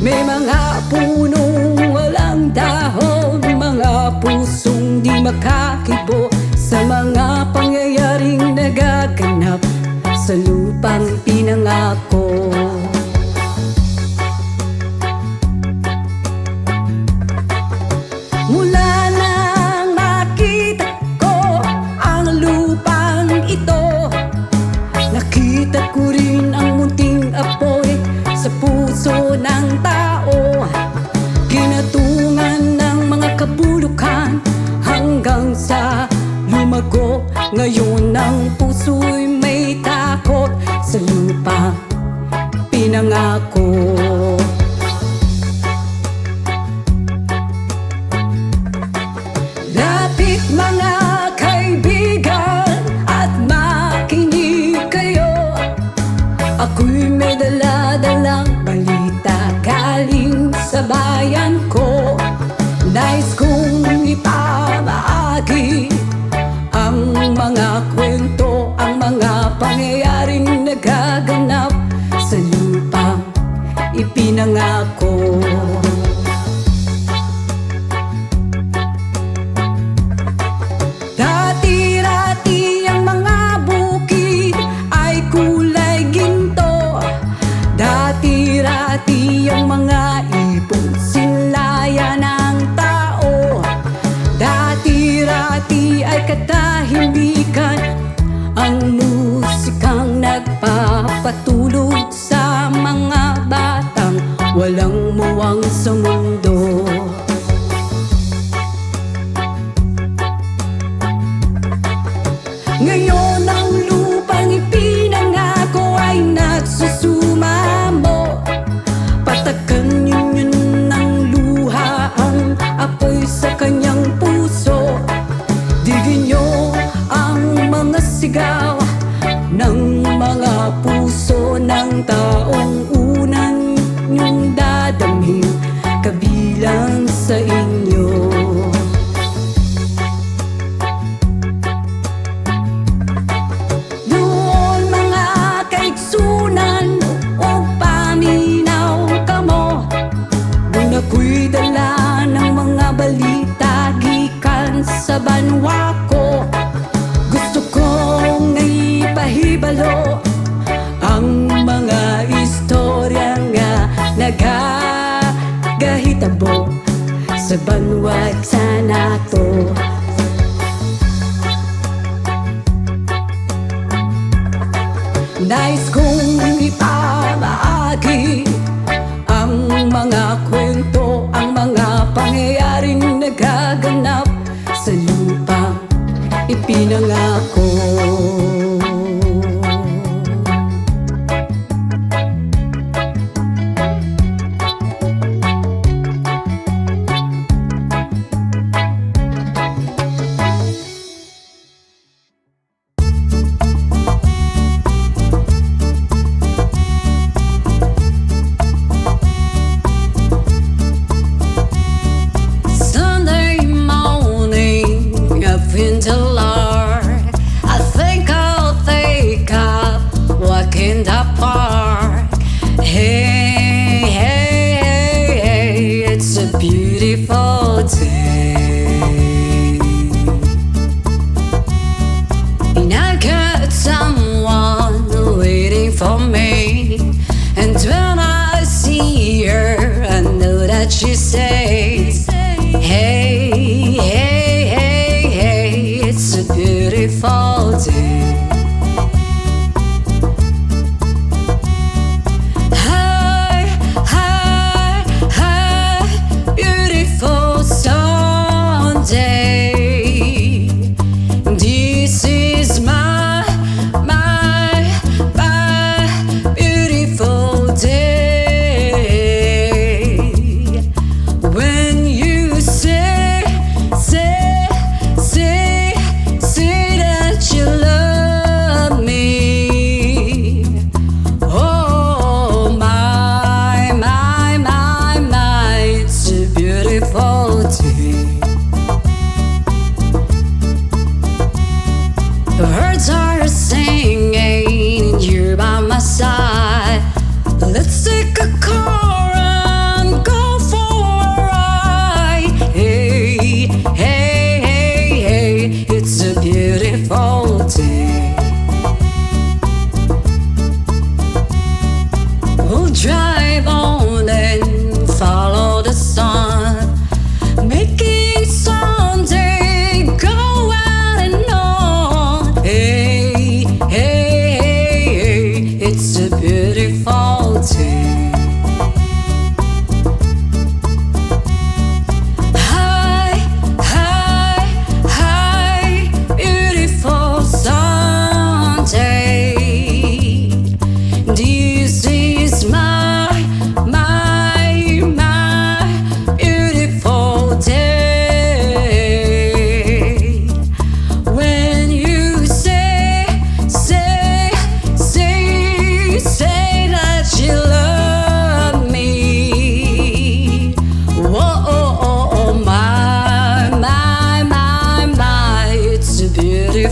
May mga punong walang dahon, mga pusong di makakibo sa mga pangyayaring nagaganap sa lupang pinangako. Mula nang makita ko ang lupang ito, nakita ko rin ang munting apoy sa puso ng tao. Kinatungan ng mga kabulukan hanggang sa lumago. Ngayon ang puso'y may takot sa lupang pinangako. Lapit mga kaibigan at makinig kayo. Ako'y may dala-dalang balita galing sa bayan ko. Nais kong ipabahagi ang mga kwento, ang mga pangyayaring nagaganap sa lupang ipinangako. Dati-rati ang mga bukid ay kulay ginto. Dati-rati ang mga ipong sinlayan ng tao. Dati-rati ay katahimikan ang musikang nagpapatulog sa mga batang walang muwang sa mundo. Ngayon ang lupang ipinangako ay nagsusumamo. Patakan yun ng luha ang apoy sa kanyang puso. Digin niyo ang mga sigaw ng mga puso ng taong unan niyong dadamhin kabilang sa inyo. Doon mga kaigsunan o paminaw kamo. Doon ako'y dala ng mga balita gikan sa banwa ko. Gusto kong ipahibalo ang mga istorya nga nagagahitabo sa banwa sa nato. Nais kong ipabahagi ang mga kwento, ang mga pangyayaring nagaganap sa lupang ipinangako.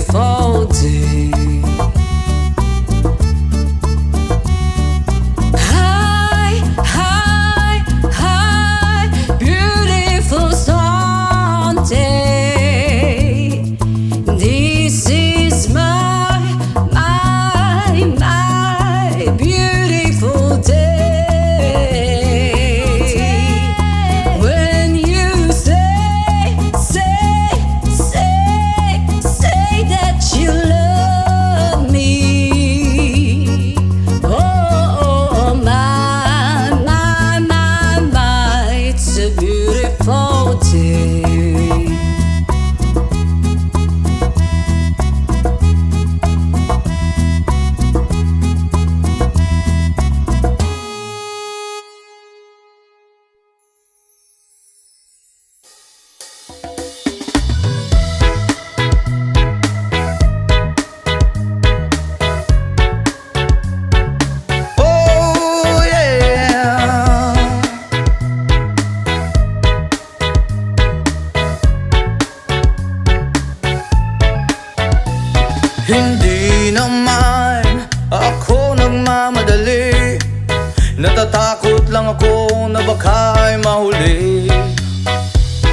beautiful day. Hi, hi, hi, beautiful Sunday. This is my beautiful day. When you say that you love me. Oh, my, it's a beautiful day. Oh yeah. Hindi naman ako nagmamadali, natatakot lang ako na baka'y mahuli.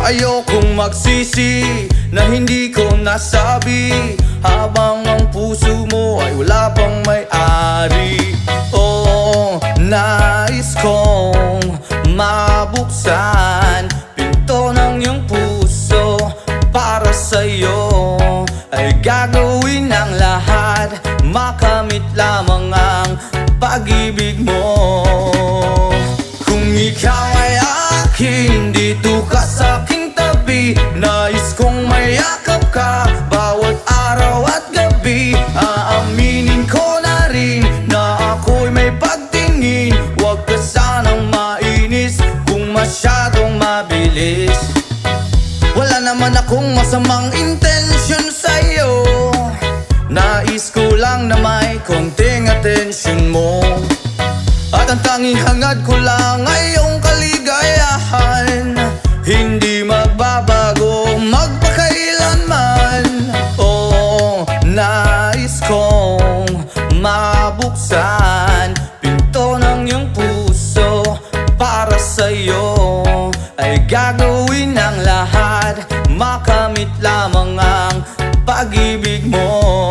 Ayokong magsisi na hindi ko nasabi, habang ang puso mo ay wala pang may-ari. Oo, nais kong mabuksan pinto ng iyong puso. Para sa'yo ay gagawin ang lahat, makamit lamang ang pag-ibig mo. Kung ikaw ay akin, dito ka sa aking tabi. Nais kong mayakap ka bawat araw at gabi. Aaminin ko na rin na ako'y may pagtingin. Huwag ka sanang mainis kung masyadong mabilis. Wala naman akong masamang intensyon sa'yo, nais ko lang na may konting atensyon mo. At ang tanging hangad ko lang ay iyong kaligayahan, hindi magbabago magpakailanman. Oo, nais kong mabuksan pinto ng iyong puso. Para sa'yo ay gagawin ang lahat, makamit lamang ang pag-ibig mo.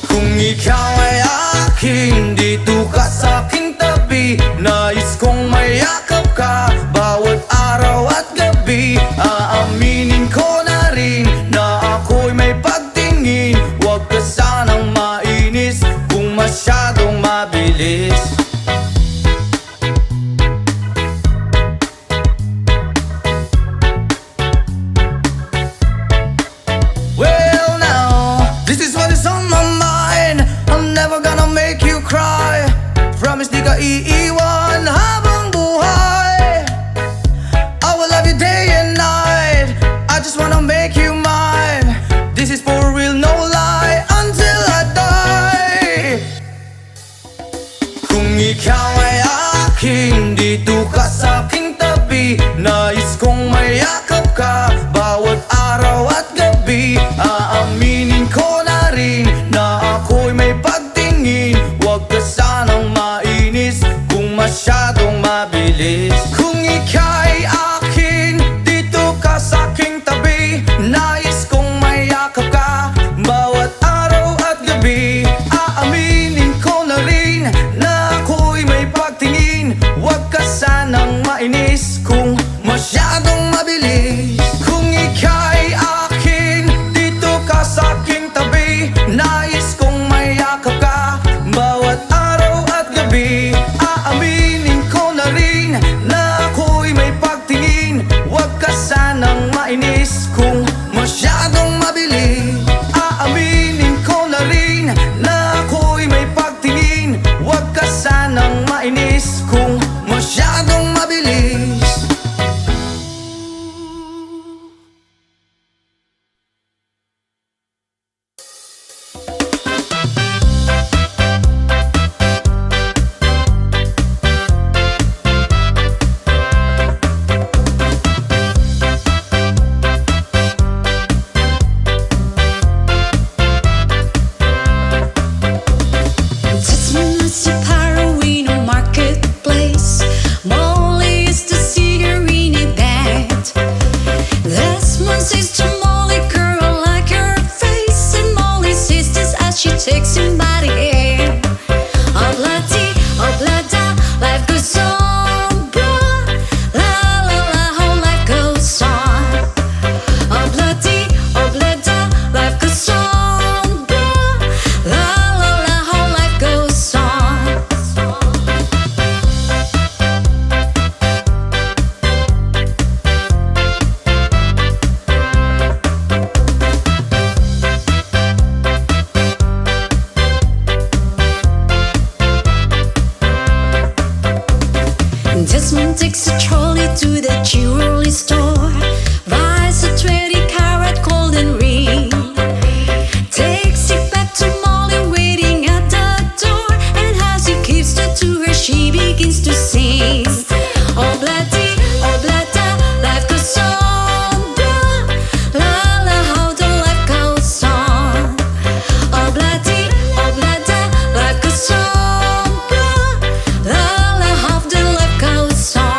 Kung ikaw ay akin, dito ka sa aking tabi. Nais kong mayakap ka bawat araw at gabi. Aaminin ko na rin na ako'y may pagtingin. Huwag ka sanang mainis kung masyadong mabilis. Well now, this is what is on my mind. I'm never gonna make you cry. Promise di ka iiwan habang buhay. I will love you day and night. I just wanna make you mine. This is for real, no lie, until I die. Kung ikaw ay akin, dito ka sa aking tabi. Nais kong mayakap ka bawat araw at gabi. Aaminin ko na rin na ako'y may pagtingin. Huwag ka sanang mainis kung masyadong mabilis. Kung ika'y akin, dito ka sa aking tabi. Nais kong mayakap ka bawat araw at gabi. Aaminin ko na rin na ako'y may pagtingin. Huwag ka sanang mainis kung masyadong mabilis. Kung ika'y akin, dito ka sa aking tabi. Nais kong mayakap ka bawat araw at gabi. Aaminin ko na rin na ako'y may pagtingin. Huwag ka sanang mainis kung masyadong mabilis. Aaminin ko na rin na ako'y may pagtingin. Huwag ka sanang mainis kung masyadong mabilis. says to Molly, girl, I like your face. And Molly says this as she takes him by the hand. Oblati, oblata, life goes on, bruh. La la la, how life goes on. Oblati, oblata, life goes on, bruh. La la la, how life goes on. Desmond takes a trolley to the jewelry store, buys a 20-carat golden ring, takes it back to Molly waiting at the door, and as he gives it to her, she begins to sing. Oblati, oblata, life goes on, bruh. La la, how the life goes on. Oblati, oblata, life goes on, bruh. La la, how the life goes on.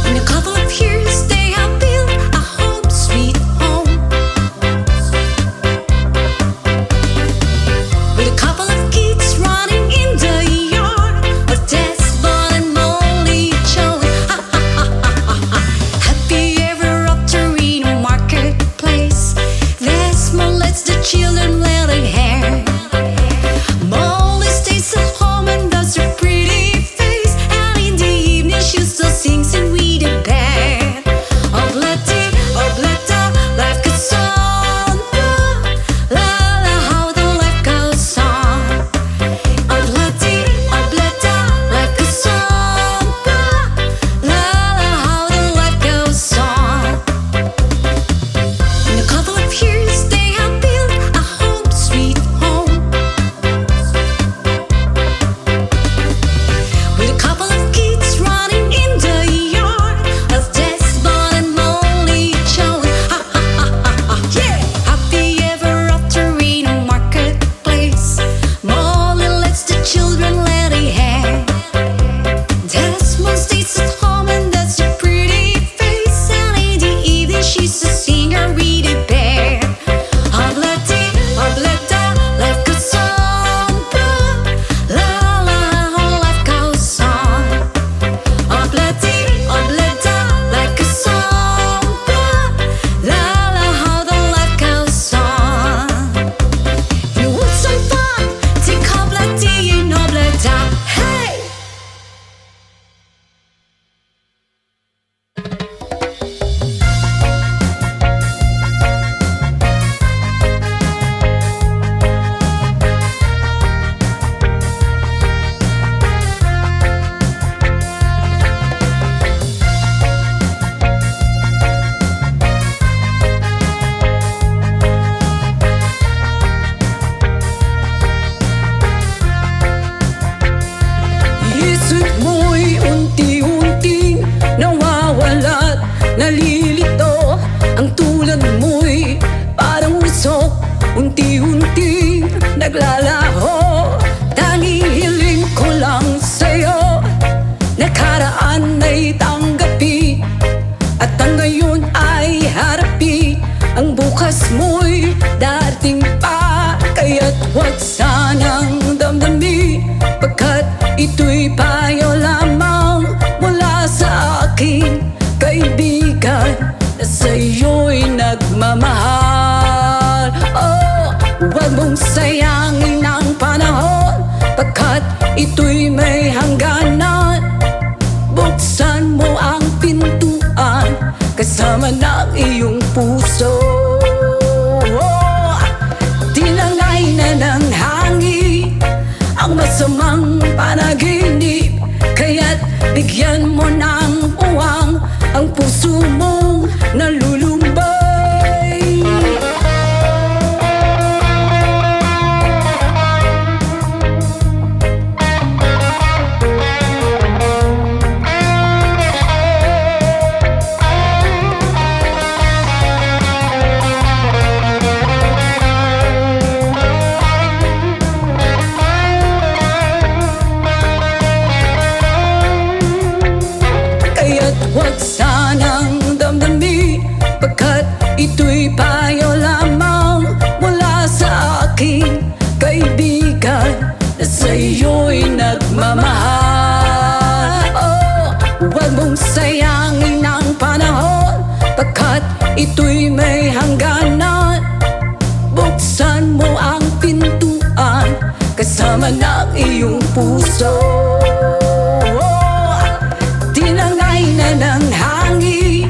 In a couple of years, they have built a home, sweet home, with a couple of kids running in the yard. But Desmond and Molly Jones, ha ha ha ha ha ha. Happy ever after in a marketplace. Desmond lets the children let it hair. Molly stays at home and does her pretty face, and in the evening she still sings and with a band. Oblati, oblata, life goes on, bruh. La la, how the life goes on. Oblati, oblata, life goes on, bruh. La la, how the life goes on. In a couple of years, they have built a home, sweet home, with a couple of kids running in the yard of Desmond and Molly Jones. Ha ha ha ha ha. Yeah. Happy ever after in a marketplace. Molly lets the children let it hair. Desmond stays at home and does her pretty face, and in the evening she's a singer with a band. Oblati, oblata, life goes on, bruh. La la, how life goes on. Oblati, oblata, life goes on, bruh. La la, how the life goes on. You want some fun? Take oblati and oblata, hey! Isip mo'y unti-unting nawawala't nalilito. Ang tulad mo'y parang usok, unti-unting naglalaho. Tanging hiling ko lang sa'yo, nakaraan ay tanggapin, at ang ngayon ay harapin. Ang bukas mo'y dating pa, kaya't huwag sanang damdamin, pagkat ito'y payo lamang mula sa akin, kaibigan, na sa'yo'y nagmamahal. Oh, huwag mong sayangin ang panahon, pagkat ito'y may hangganan. Buksan mo ang pintuan kasama ng iyong puso. Tinangay na ng hangin ang masamang panaginip, kaya't bigyan mo ng puwang ang puso mong nalulumbay. laman ng iyong puso. Tinangay na ng hangin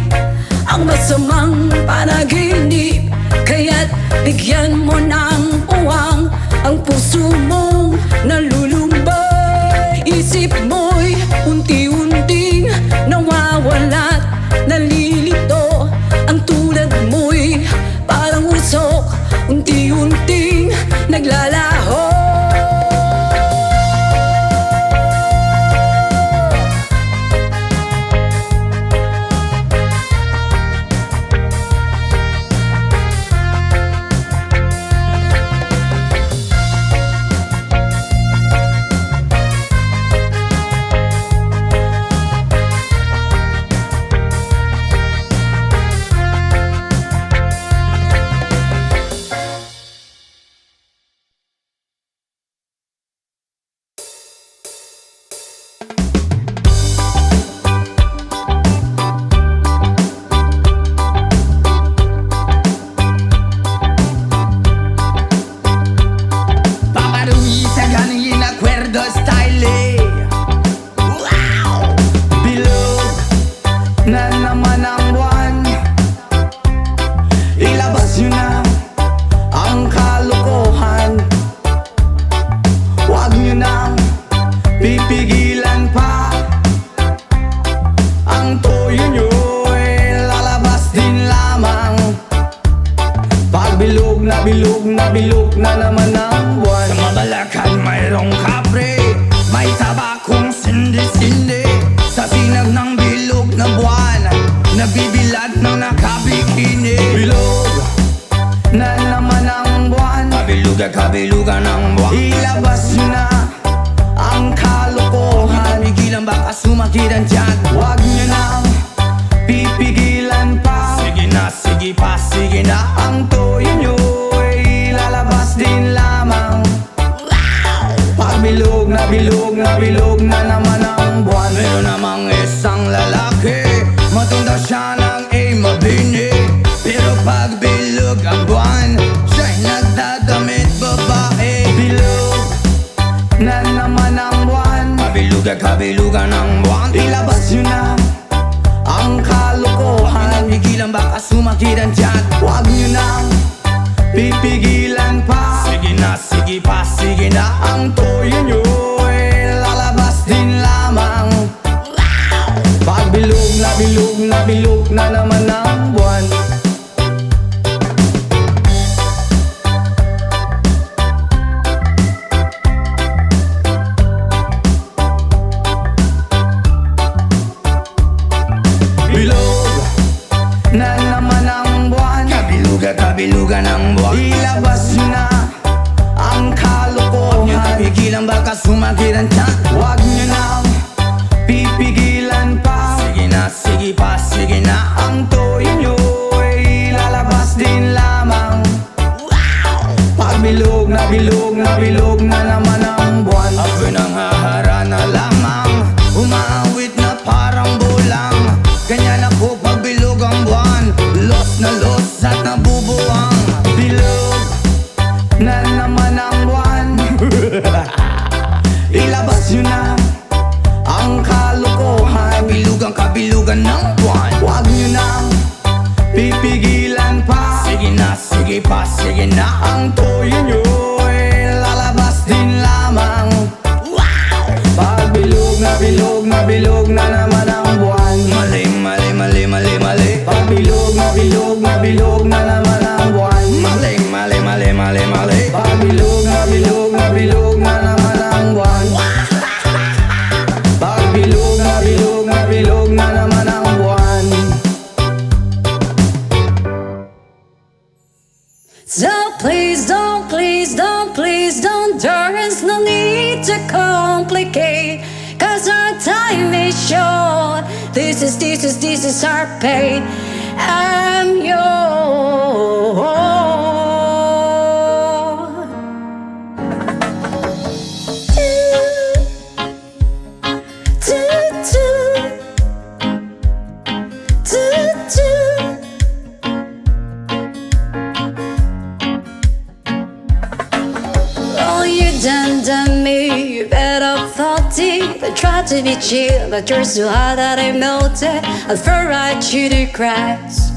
ang masamang panaginip, kaya't bigyan mo ng puwang ang puso mong nalulumbay. Isip mo'y unti-unting nawawala't nalilito. Ang tulad mo'y parang usok, unti-unting naglalaho. Paparumisagan yung acuerdo style. Wow! Bilog na naman ang buwan, ilabas nyo na ang kalokohan. Huwag nyo nang pipigilan pa. Ang toyo nyo ay lalabas din lamang. Pag bilog na bilog na bilog na naman ang buwan, sa Mabalacan mayroong kapre, may tabakong sindi-sindi. Sa sinag ng bilog na buwan, nabibilad ng nakabikini. Bilog na naman ang buwan, kabilugan ng buwan. Ilabas nyo na ang kalokohan, pigilan baka sumakit ang tiyan. Huwag nyo nang pipigilan pa. Sige na, sige pa, sige na. Ang toyo nyo ay lalabas din lamang. Pag bilog na bilog na bilog na naman ang buwan, meron namang isang lalaki, matunda siya ng mabini. Pero pag bilog ang buwan, siya'y nagdadamit babae. Bilog na naman ang buwan, kabilugan ng buwan. Ilabas nyo na ang kalokohan, pigilan baka sumakit ang tiyan. Huwag nyo nang pipigilan pa. Sige na, sige pa, sige na. Ang toyo nyo ay lalabas din lamang. Pag bilog na bilog na bilog na naman ang buwan. Bilog na naman ang buwan, kabilugan ng buwan. Ilabas nyo na ang kalokohan, pigilan baka sumakit ang tiyan. Huwag nyo nang pipigilan pa. Sige na, sige pa, sige na. Ang toyo nyo ay lalabas din lamang. Pag bilog na bilog na bilog na naman ang buwan, ako'y nang hahara na lamang, umaawit na parang bulang. Ganyan ako pag bilog ang buwan, los na los at nabubuwang. Bilog na naman ang buwan, ilabas nyo na ang kalokohan, kabilugan ng buwan. Huwag nyo nang pipigilan pa. Sige na, sige pa, sige na. Ang toyo nyo ay lalabas din lamang. Pag bilog na bilog na bilog na naman ang buwan, mali, mali, mali, mali, mali. Pag bilog na bilog na bilog na naman ang buwan, mali, mali, mali, mali, mali. Pag bilog na bilog na bilog na naman ang buwan, pag bilog na bilog na bilog na naman ang buwan. So please don't, please don't, please don't. There's no need to complicate, 'cause our time is short. This is our pain. I'm yours. All you done to me try to be chill, but you're so hot that I'm melted. I'll fall right through the cracks.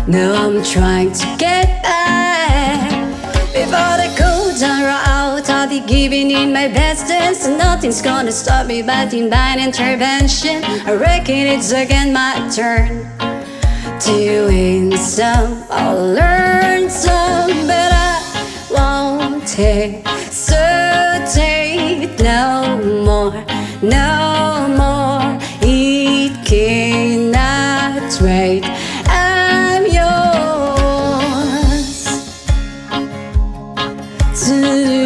Now I'm trying to get back. Before the cold down out, I'll be giving in my best dance, and nothing's gonna stop me but divine intervention. I reckon it's again my turn to win some, I'll learn some, but I won't hesitate no more, no more. It cannot wait. I'm yours to do.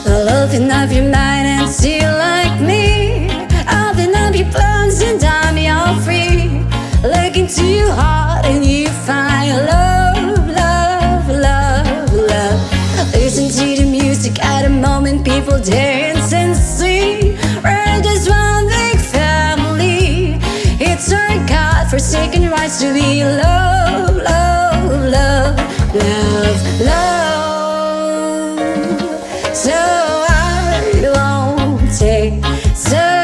I'll open up your mind and see you like me. I'll open up your plans and time you're free. Look into your heart and you find love, love, love, love. Listen to the music at the moment, people dance and sing. We're just one big family. It's our God-forsaken rights to be love, love, love, love, love. So I won't hesitate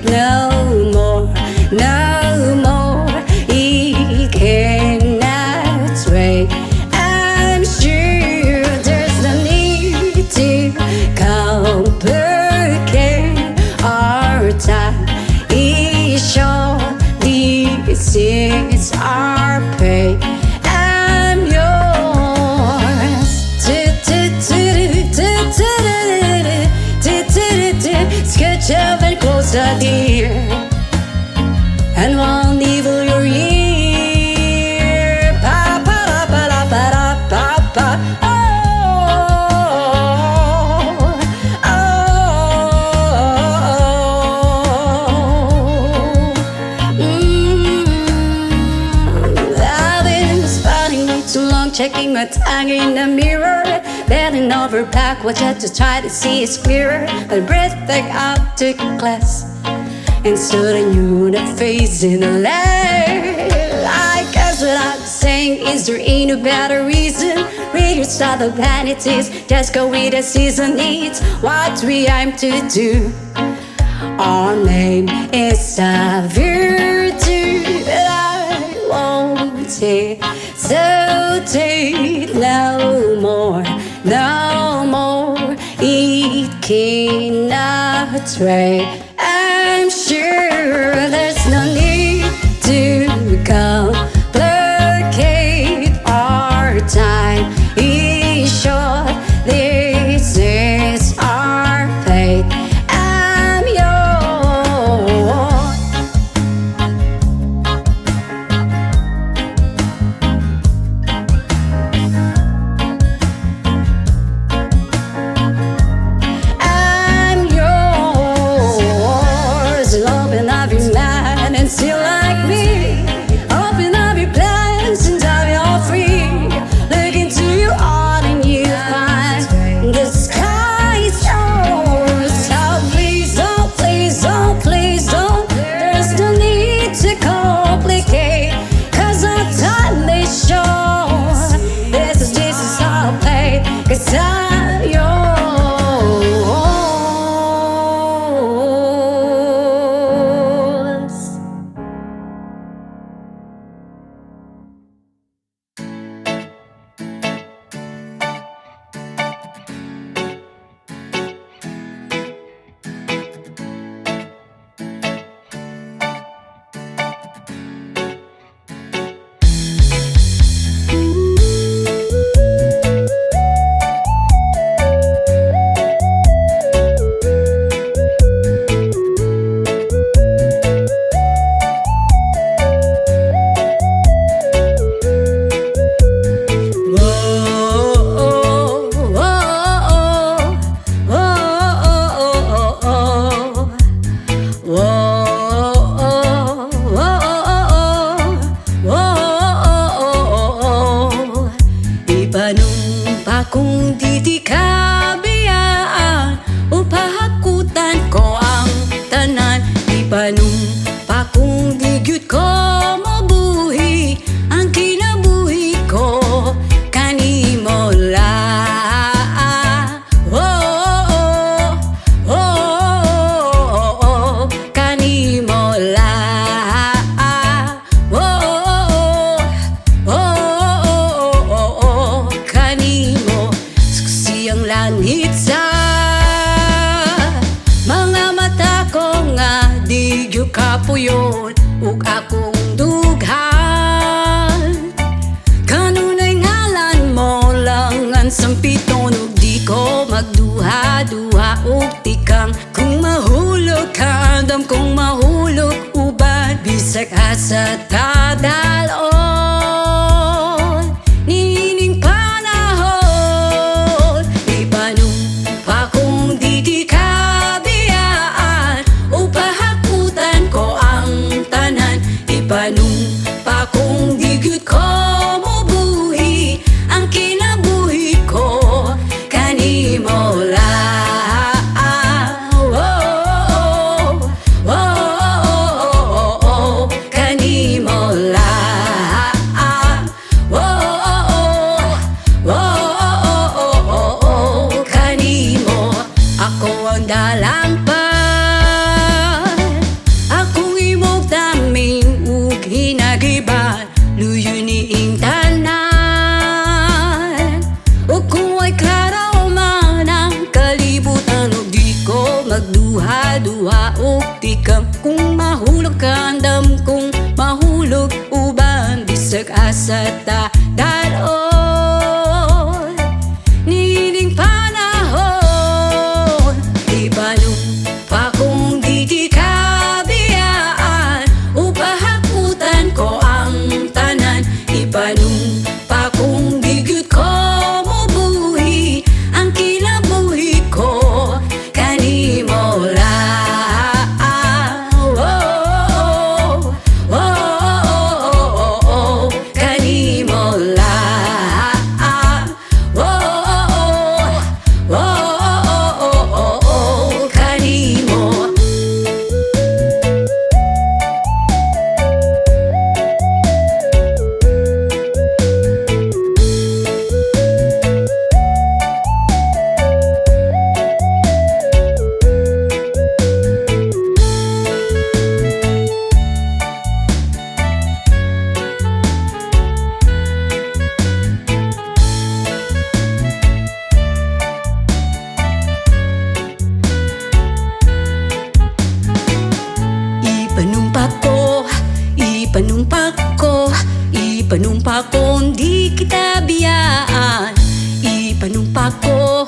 no more, no more. It cannot wait. I'm sure there's no need to complicate our time. It's short, this is our pay. I'm yours. Sketch up and closer, dear, and won't evil your ear. Pa pa da pa da pa da pa pa. Oh, I've been spotting way too long, checking my tag in the mirror. Bending over backwards just to try to see it's clearer. I breathed back up to class and stood a new face in the light. I guess what I'm saying is there ain't no better reason. Read your style of vanities, just go with the season needs. What we aim to do, our name is a virtue that I won't hesitate no more, no more. It cannot wait. I'm sure there's no need to complicate our time. It's short, this is our fate. I'm yours. I'm yours. Open up your mind and see like me. Open up your plans and time you're free. Look into your heart and you find the sky is yours. Oh, please don't, please don't, please don't. There's no need to complicate, 'cause our time is short. This is our fate, 'cause I'm yours. Ipanumpa kung di kabiyaan, upahakutan ko ang tanan. Ipanumpa kung di gyud ko mabuhay. tikang kung mahulog ka dam kung mahulog uban bisag asa tadalon nining panahon ipanong pa kung di ka biyaan upahakutan ko ang tanan ipanong pa kung di gyud ko mubuhi ang kinabuhi ko kanimo lang. Kanimo lang. Kanimo ako ang dalampan akong imong daming ug hinagiban luyo niing tanan ug kung ay klaro man ang kalibutan ug di ko magduha-duha ug tikang kung mahulog ka andam kung mahulog uban bisag asa ta daron nining panahon ipanong pa kung di ka biyaan upahakutan ko ang tanan ipanong pa kung di gyud ko mubuhi ang kinabuhi ko kanimo lang. Kanimo lang. Kanimo. Ipanumpa ko di kita biyaan ipanumpa ko